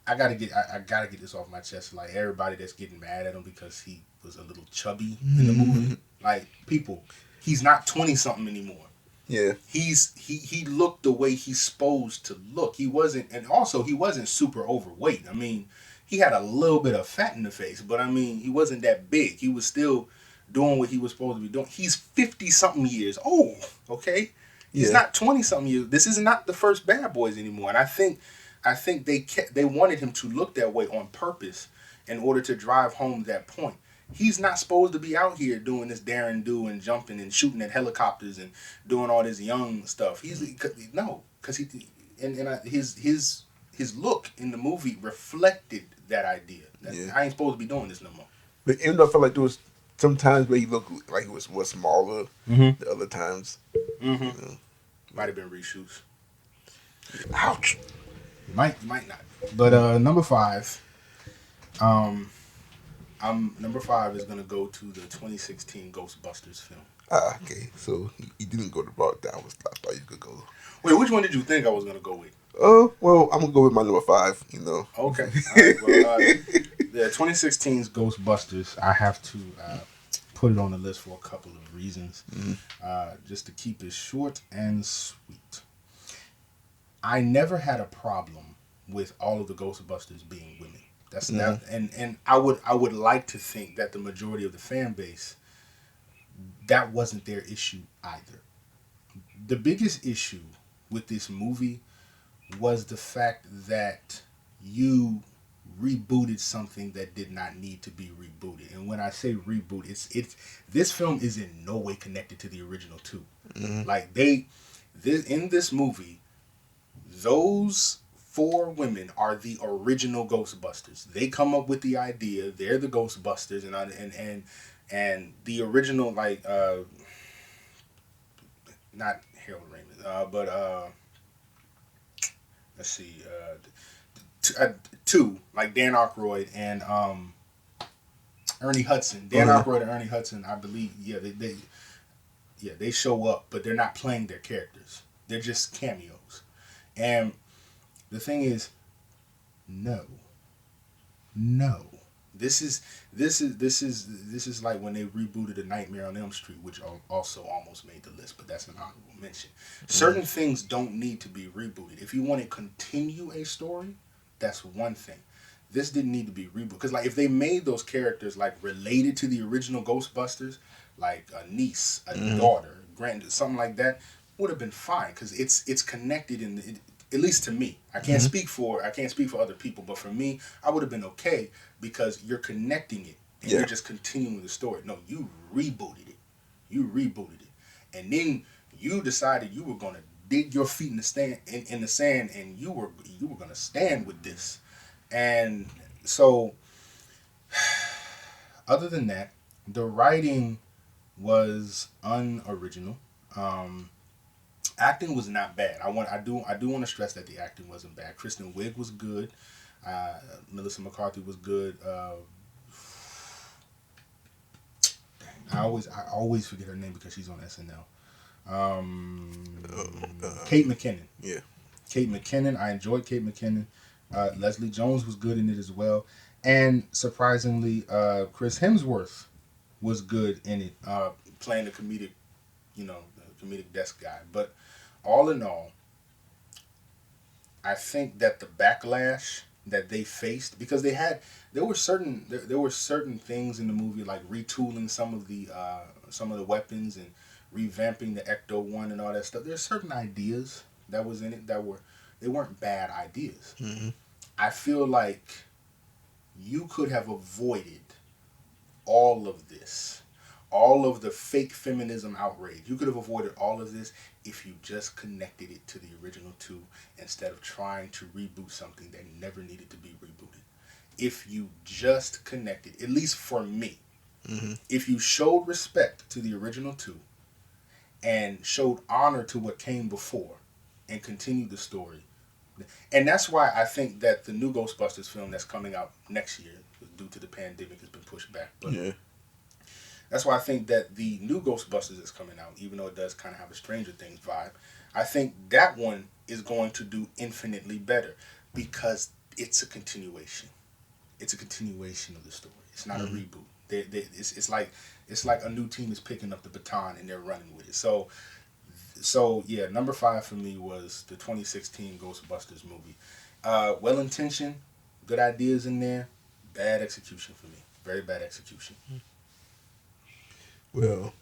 I gotta get this off my chest. Like everybody that's getting mad at him because he was a little chubby in the movie. Like people, he's not 20 something anymore. Yeah. He looked the way he's supposed to look. He wasn't, and also he wasn't super overweight. I mean, he had a little bit of fat in the face, but I mean, he wasn't that big. He was still doing what he was supposed to be doing. He's 50 something years old. Okay, he's Yeah. not 20 something years. This is not the first Bad Boys anymore, and I think they wanted him to look that way on purpose in order to drive home that point. He's not supposed to be out here doing this daring do and jumping and shooting at helicopters and doing all this young stuff. He's no, because his look in the movie reflected that idea. That Yeah. I ain't supposed to be doing this no more. But even though I felt like there was sometimes where he looked like he was smaller, Mm-hmm. the other times. Mm-hmm. You know. Might have been reshoots. Ouch. You might not. But number 5, number 5 is gonna go to the 2016 Ghostbusters film. Okay. So you didn't go the route that I thought you could go. Wait, which one did you think I was gonna go with? Oh, well, I'm gonna go with my number 5. You know. Okay. All right, well, the 2016's Ghostbusters, I have to put it on the list for a couple of reasons. Just to keep it short and sweet. I never had a problem with all of the Ghostbusters being women. That, and I would like to think that the majority of the fan base, that wasn't their issue either. The biggest issue with this movie was the fact that you rebooted something that did not need to be rebooted. And when I say reboot, it's this film is in no way connected to the original 2. Like in this movie, those 4 women are the original Ghostbusters. They come up with the idea. They're the Ghostbusters, and the original, like not Harold Ramis, but let's see, 2, like Dan Aykroyd and Ernie Hudson. Dan Aykroyd and Ernie Hudson, I believe, they show up, but they're not playing their characters. They're just cameos. And the thing is, no. This is like when they rebooted A Nightmare on Elm Street, which also almost made the list, but that's an honorable mention. Certain things don't need to be rebooted. If you want to continue a story, that's one thing. This didn't need to be rebooted, because like if they made those characters like related to the original Ghostbusters, like a niece, a daughter, grand, something like that, would have been fine, because it's connected at least to me. I can't speak for other people, but for me, I would have been okay, because you're connecting it and you're just continuing the story. No, you rebooted it. And then you decided you were going to dig your feet in the sand, and you were going to stand with this. And so, other than that, the writing was unoriginal. Acting was not bad. I do want to stress that the acting wasn't bad. Kristen Wiig was good. Melissa McCarthy was good. I always forget her name because she's on SNL. Kate McKinnon. Yeah. Kate McKinnon. I enjoyed Kate McKinnon. Leslie Jones was good in it as well. And surprisingly, Chris Hemsworth was good in it, playing the comedic, comedic desk guy. But all in all, I think that the backlash that they faced, because there were certain things in the movie, like retooling some of the weapons and revamping the Ecto-1 and all that stuff. There's certain ideas that was in it they weren't bad ideas. I feel like you could have avoided all of this, all of the fake feminism outrage. You could have avoided all of this if you just connected it to the original 2 instead of trying to reboot something that never needed to be rebooted. If you just connected, at least for me, if you showed respect to the original 2 and showed honor to what came before and continued the story. And that's why I think that the new Ghostbusters film that's coming out next year, due to the pandemic, has been pushed back. But that's why I think that the new Ghostbusters that's coming out, even though it does kind of have a Stranger Things vibe, I think that one is going to do infinitely better, because it's a continuation. It's a continuation of the story. It's not a reboot. It's like a new team is picking up the baton and they're running with it. So So yeah, number 5 for me was the 2016 Ghostbusters movie. Well intentioned, good ideas in there, bad execution for me. Very bad execution. Well,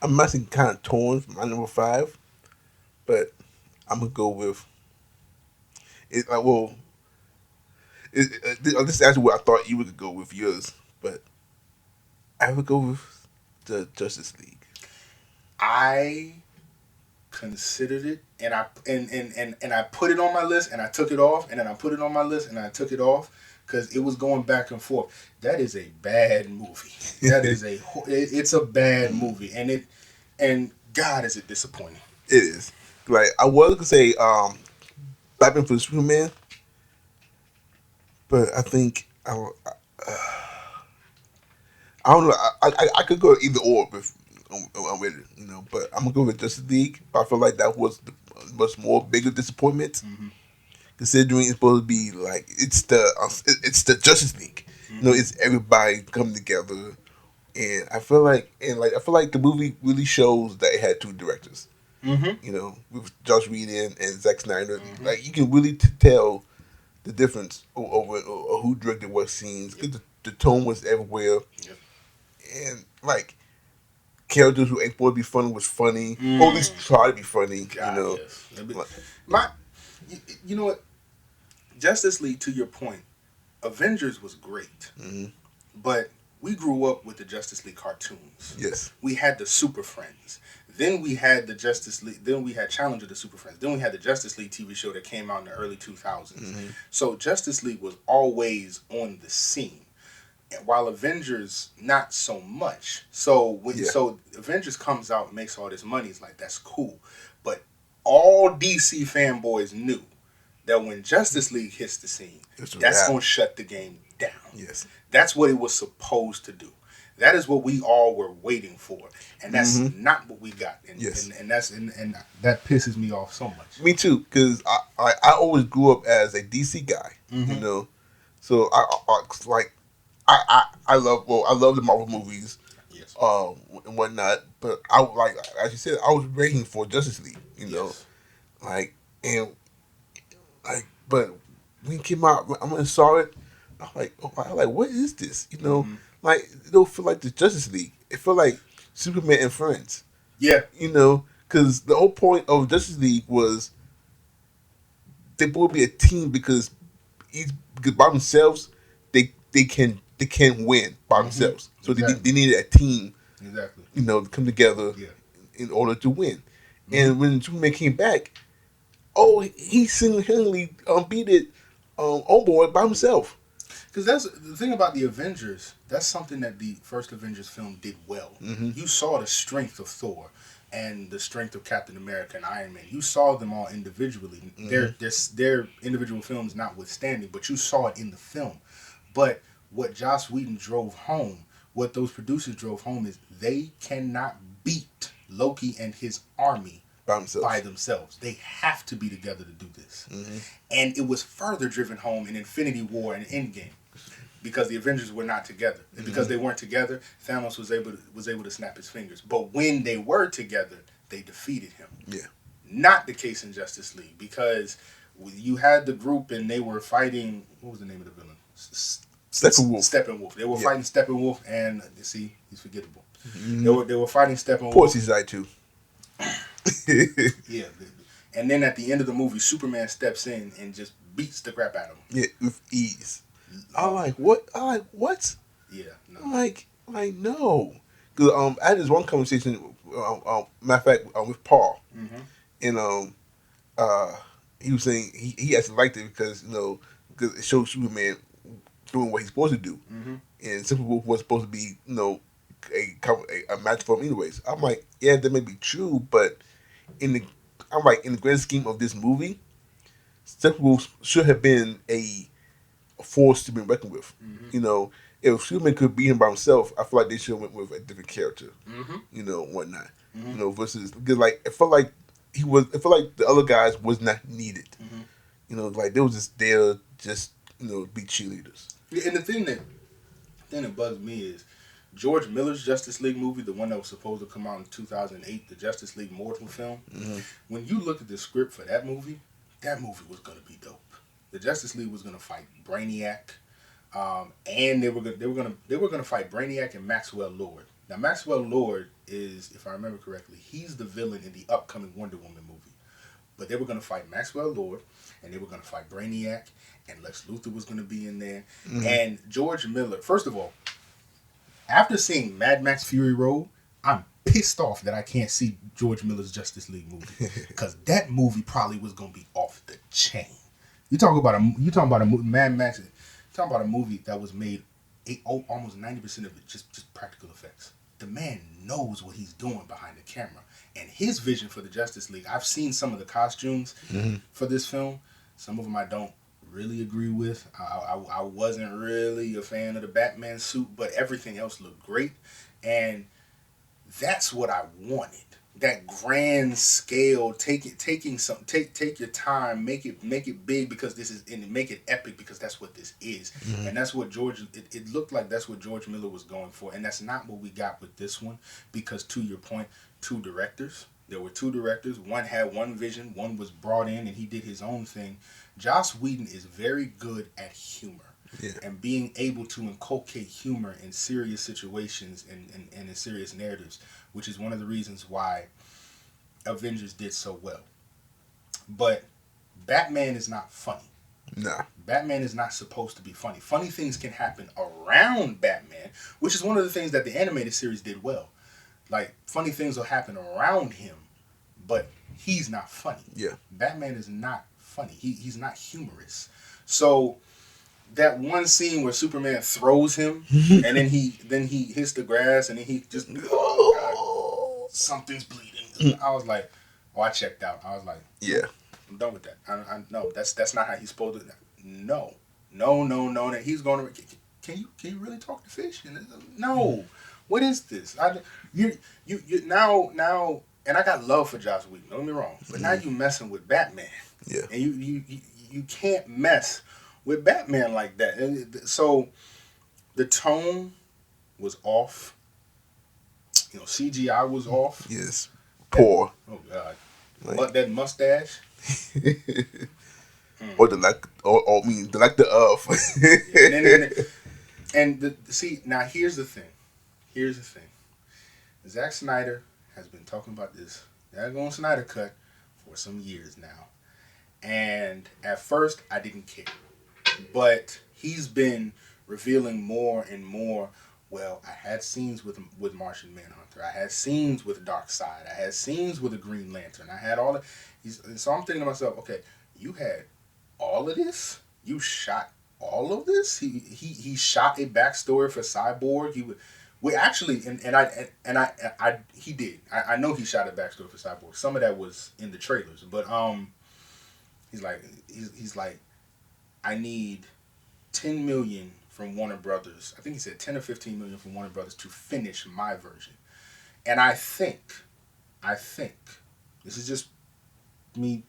I'm actually kind of torn for my number 5, but I'm gonna go with it. Well, this is actually what I thought you would go with yours, but I would go with the Justice League. I considered it, and I put it on my list, and I took it off, and then I put it on my list, and I took it off because it was going back and forth. That is a bad movie. That is it's a bad movie, and God, is it disappointing. It is. Like I was gonna say, Batman for Superman, but I think I don't know. I could go either or with it, But I'm gonna go with Justice League. But I feel like that was the much more bigger disappointment, considering it's supposed to be like it's the Justice League. It's everybody coming together, and I feel like the movie really shows that it had two directors. With Josh Whedon and Zack Snyder, like you can really tell the difference over who directed what scenes. Because the tone was everywhere, Yep. and like characters who ain't supposed to be funny was funny, or at least try to be funny. God, yes. Like, My, you know what? Justice League, to your point, Avengers was great, but we grew up with the Justice League cartoons. yes, We had the Super Friends. Then we had the Justice League. Then we had Challenge of the Super Friends. Then we had the Justice League TV show that came out in the early 2000s. So Justice League was always on the scene, and while Avengers not so much. So Avengers comes out and makes all this money. It's like that's cool, but all DC fanboys knew that when Justice League hits the scene, that's going to shut the game down. yes. That's what it was supposed to do. That is what we all were waiting for, and that's not what we got. And, Yes. and that pisses me off so much. Me too, because I always grew up as a DC guy, So I love the Marvel movies, Yes. And whatnot. But I like as you said, I was waiting for Justice League, Yes. like and like. But when it came out, I went and saw it. I'm like, what is this? Like it don't feel like the Justice League. It felt like Superman and Friends. Yeah. Because the whole point of Justice League was they both be a team because by themselves they can't win by themselves. So Exactly. they needed a team, Exactly. to come together Yeah. in order to win. And when Superman came back, he single-handedly beat it Boy by himself. Because that's the thing about the Avengers. That's something that the first Avengers film did well. You saw the strength of Thor and the strength of Captain America and Iron Man. You saw them all individually. Their individual films notwithstanding, but you saw it in the film. But what Joss Whedon drove home, what those producers drove home, is they cannot beat Loki and his army by themselves. They have to be together to do this. And it was further driven home in Infinity War and Endgame. Because the Avengers were not together, and because they weren't together, Thanos was able to snap his fingers. But when they were together, they defeated him. Yeah. Not the case in Justice League, because you had the group and they were fighting. What was the name of the villain? Steppenwolf. Steppenwolf. They were fighting Steppenwolf, and see, he's forgettable. They were fighting Steppenwolf. Poor CGI too. Yeah, and then at the end of the movie, Superman steps in and just beats the crap out of him. Yeah, with ease. I'm like, what? Yeah, no. I'm like no. Cause I had this one conversation, matter of fact, with Paul, and he was saying he actually liked it because because it shows Superman doing what he's supposed to do, and Steppenwolf was supposed to be a match for him anyways. I'm like, yeah, that may be true, but in the grand scheme of this movie, Steppenwolf should have been a force to be reckoned with. If Superman could beat him by himself, I feel like they should have went with a different character. Whatnot. Versus because it felt like the other guys was not needed. Like they was just there, be cheerleaders. Yeah, and the thing that bugs me is George Miller's Justice League movie, the one that was supposed to come out in 2008, the Justice League Mortal film. Mm-hmm. When you look at the script for that movie was going to be dope. The Justice League was going to fight Brainiac, and they were going to fight Brainiac and Maxwell Lord. Now, Maxwell Lord is, if I remember correctly, he's the villain in the upcoming Wonder Woman movie. But they were going to fight Maxwell Lord, and they were going to fight Brainiac, and Lex Luthor was going to be in there. Mm-hmm. And George Miller, first of all, after seeing Mad Max Fury Road, I'm pissed off that I can't see George Miller's Justice League movie, because that movie probably was going to be off the chain. You talking about a Mad Max? Talking about a movie that was made almost 90% of it just practical effects. The man knows what he's doing behind the camera, and his vision for the Justice League. I've seen some of the costumes for this film. Some of them I don't really agree with. I wasn't really a fan of the Batman suit, but everything else looked great, and that's what I wanted. That grand scale, take your time, make it big, because this is, and make it epic, because that's what this is. Mm-hmm. And that's what it looked like that's what George Miller was going for, and that's not what we got with this one, because to your point, there were two directors, one had one vision, one was brought in and he did his own thing. Joss Whedon is very good at humor. Yeah. And being able to inculcate humor in serious situations and in serious narratives, which is one of the reasons why Avengers did so well. But Batman is not funny. No. Batman is not supposed to be funny. Funny things can happen around Batman, which is one of the things that the animated series did well. Like, funny things will happen around him, but he's not funny. Yeah. Batman is not funny. He's not humorous. So that one scene where Superman throws him and then he hits the grass and then he just something's bleeding. I was like, I checked out. I was like, yeah, I'm done with that. I no, that's not how he's supposed to. No. That he's going to. Can you really talk to fish? No. What is this? You now, and I got love for Joss Whedon. Don't get me wrong, but now you messing with Batman. Yeah. And you can't mess with Batman like that. And so the tone was off. CGI was off. Yes. Poor. Oh God. Like that mustache. Or the the and now here's the thing. Zack Snyder has been talking about this daggone Snyder Cut for some years now. And at first, I didn't care. But he's been revealing more and more. Well, I had scenes with Martian Manhunter. I had scenes with Darkseid. I had scenes with a Green Lantern. I had all of... So I'm thinking to myself, okay, you had all of this? You shot all of this? He shot a backstory for Cyborg. He did. I know he shot a backstory for Cyborg. Some of that was in the trailers, but he's like, I need $10 million from Warner Brothers. I think he said 10 or 15 million from Warner Brothers to finish my version. And I think this is just me,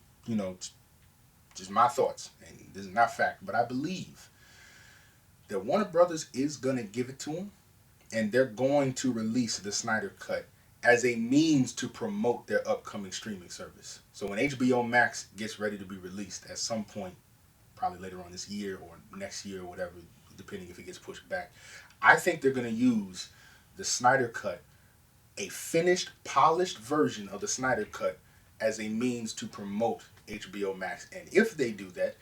just my thoughts, and this is not fact, but I believe that Warner Brothers is gonna give it to him. And they're going to release the Snyder Cut as a means to promote their upcoming streaming service. So when HBO Max gets ready to be released at some point, probably later on this year or next year or whatever, depending if it gets pushed back, I think they're going to use the Snyder Cut, a finished, polished version of the Snyder Cut, as a means to promote HBO Max. And if they do that,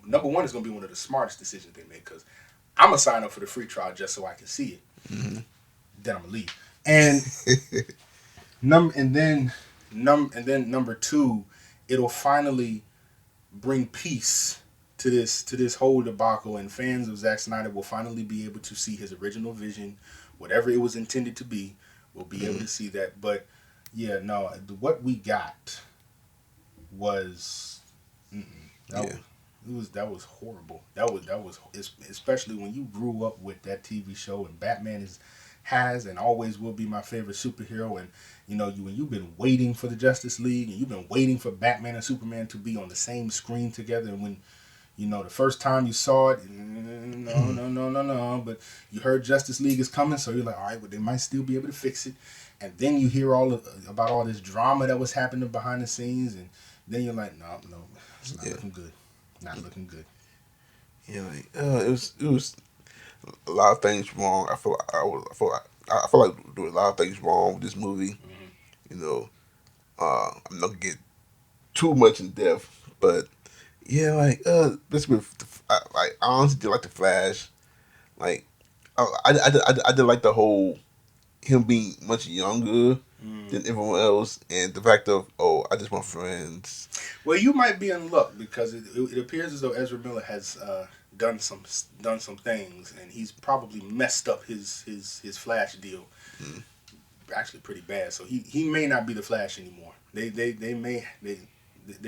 number one, is going to be one of the smartest decisions they make, because I'm going to sign up for the free trial just so I can see it. Mm-hmm. Then I'm gonna leave. And number two, it'll finally bring peace to this whole debacle, and fans of Zack Snyder will finally be able to see his original vision, whatever it was intended to be. We'll be able to see that. But yeah, no, what we got was that was horrible. That was especially when you grew up with that TV show, and Batman has and always will be my favorite superhero, and when you've been waiting for the Justice League and you've been waiting for Batman and Superman to be on the same screen together, and when You know, the first time you saw it, no. But you heard Justice League is coming, so you're like, all right, well, they might still be able to fix it. And then you hear about all this drama that was happening behind the scenes, and then you're like, no, it's not looking good. Not looking good. Yeah, like it was a lot of things wrong. I feel like doing a lot of things wrong with this movie. You know, I'm not gonna get too much in depth, but yeah, like this with I honestly did like the Flash. Like I did like the whole him being much younger than everyone else, and the fact of I just want friends. Well, you might be in luck because it appears as though Ezra Miller has done some things, and he's probably messed up his Flash deal. Actually, pretty bad. So he may not be the Flash anymore. They're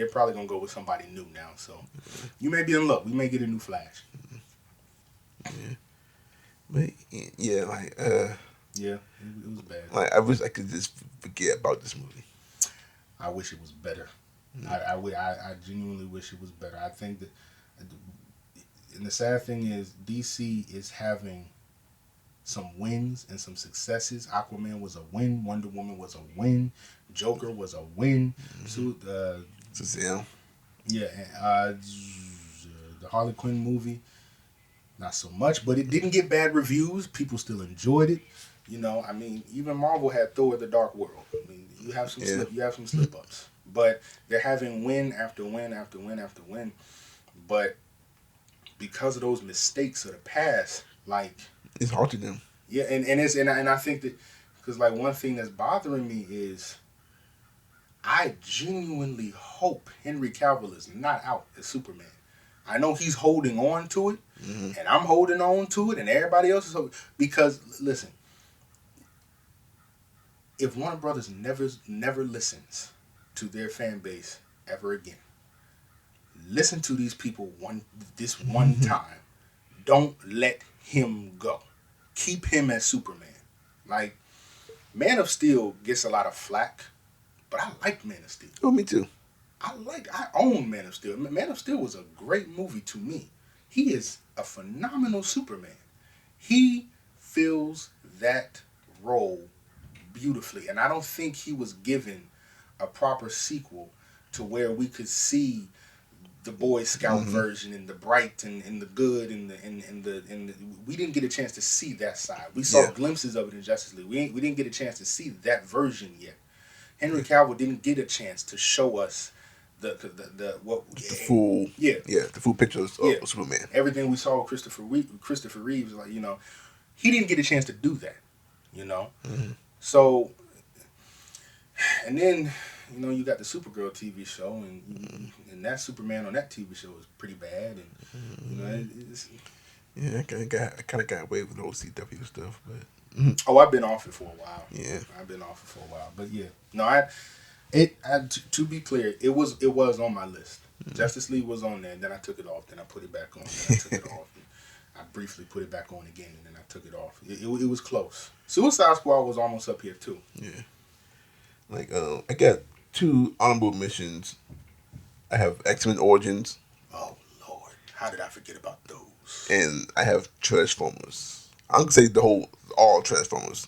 probably gonna go with somebody new now. So you may be in luck. We may get a new Flash. Yeah. But yeah, like yeah, it was bad. Like I wish I could just forget about this movie. I wish it was better. I genuinely wish it was better. I think that, and the sad thing is, DC is having some wins and some successes. Aquaman was a win. Wonder Woman was a win. Joker was a win. Shazam. Yeah, the Harley Quinn movie, not so much, but it didn't get bad reviews. People still enjoyed it. You know, I mean, even Marvel had Thor: The Dark World. I mean, you have some slip ups, but they're having win after win after win after win. But because of those mistakes of the past, like it's haunting them. Yeah, and I think that because like one thing that's bothering me is I genuinely hope Henry Cavill is not out as Superman. I know he's holding on to it, and I'm holding on to it, and everybody else is because listen, if Warner Brothers never listens to their fan base ever again, listen to these people this one time. Don't let him go. Keep him as Superman. Like, Man of Steel gets a lot of flack, but I like Man of Steel. Oh, me too. I own Man of Steel. Man of Steel was a great movie to me. He is a phenomenal Superman. He fills that role beautifully, and I don't think he was given a proper sequel to where we could see the Boy Scout version and the bright and the good and the we didn't get a chance to see that side. We saw glimpses of it in Justice League. We didn't get a chance to see that version yet. Henry Cavill didn't get a chance to show us the full picture of Superman. Everything we saw with Christopher Reeves, like, you know, he didn't get a chance to do that, you know. So, and then, you know, you got the Supergirl TV show, and that Superman on that TV show is pretty bad, and you know, I kind of got away with the whole CW stuff, but I've been off it for a while. Yeah, I've been off it for a while, but yeah, no, to be clear, it was on my list. Justice League was on there, and then I took it off. Then I put it back on. Then I took it off. I briefly put it back on again, and then I took it off. It was close. Suicide Squad was almost up here too. Yeah, like I got 2 honorable mentions. I have X-Men Origins. Oh Lord, how did I forget about those? And I have Transformers. I'm gonna say all Transformers.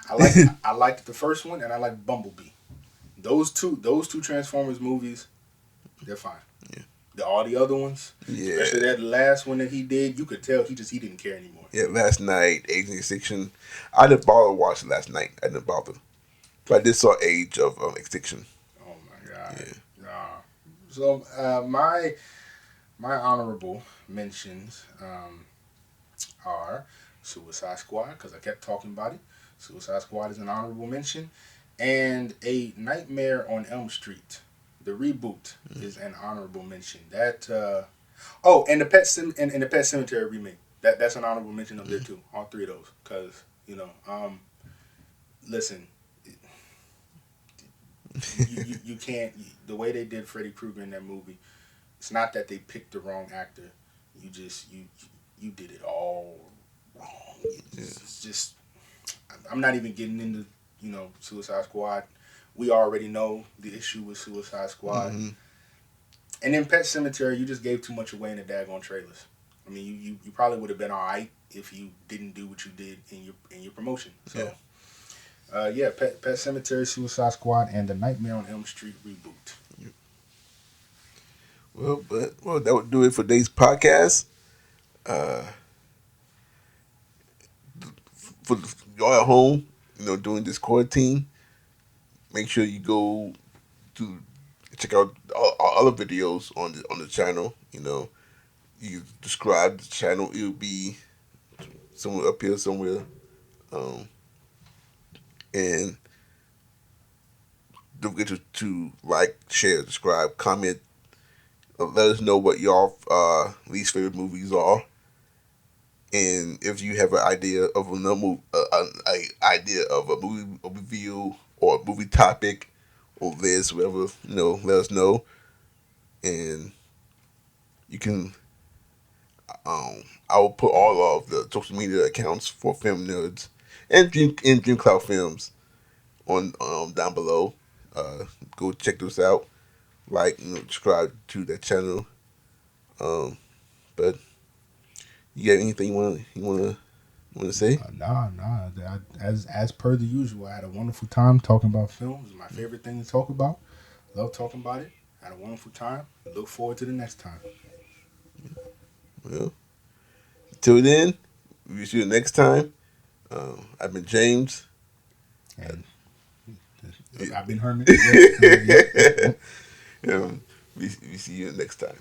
I liked the first one, and I liked Bumblebee. Those two Transformers movies, they're fine. Yeah. All the other ones, especially that last one that he did, you could tell he didn't care anymore. Yeah, Last Night, Age of Extinction. I didn't bother watching Last Night. I didn't bother. But I did saw Age of Extinction. Oh my God. Yeah. So my honorable mentions are Suicide Squad, because I kept talking about it. Suicide Squad is an honorable mention. And A Nightmare on Elm Street, the reboot, is an honorable mention. That and the Pet Sematary remake. That's an honorable mention up there too. All 3 of those, because you know, listen, you can't. The way they did Freddy Krueger in that movie, it's not that they picked the wrong actor. You did it all wrong. It's just, I'm not even getting into, you know, Suicide Squad. We already know the issue with Suicide Squad. And then Pet Cemetery, you just gave too much away in the daggone trailers. I mean, you probably would have been all right if you didn't do what you did in your promotion. So, yeah, Pet Cemetery, Suicide Squad, and the Nightmare on Elm Street reboot. Well, that would do it for today's podcast. Uh, for y'all at home, during this quarantine, make sure you go to check out all other videos on the channel. You subscribe to the channel; it'll be somewhere up here somewhere. Um, and don't forget to like, share, subscribe, comment. Let us know what y'all least favorite movies are, and if you have an idea of idea of a movie a review or a movie topic or this whatever, let us know, and you can. I will put all of the social media accounts for Film Nerds and Dream Cloud Films on down below. Go check those out. Like, subscribe to that channel. But you got anything you wanna say? Nah. As per the usual, I had a wonderful time talking about films. It's my favorite thing to talk about. Love talking about it. Had a wonderful time. Look forward to the next time. Well, till then, we'll see you next time. I've been James. And I've been Herman. Yeah. We see you next time.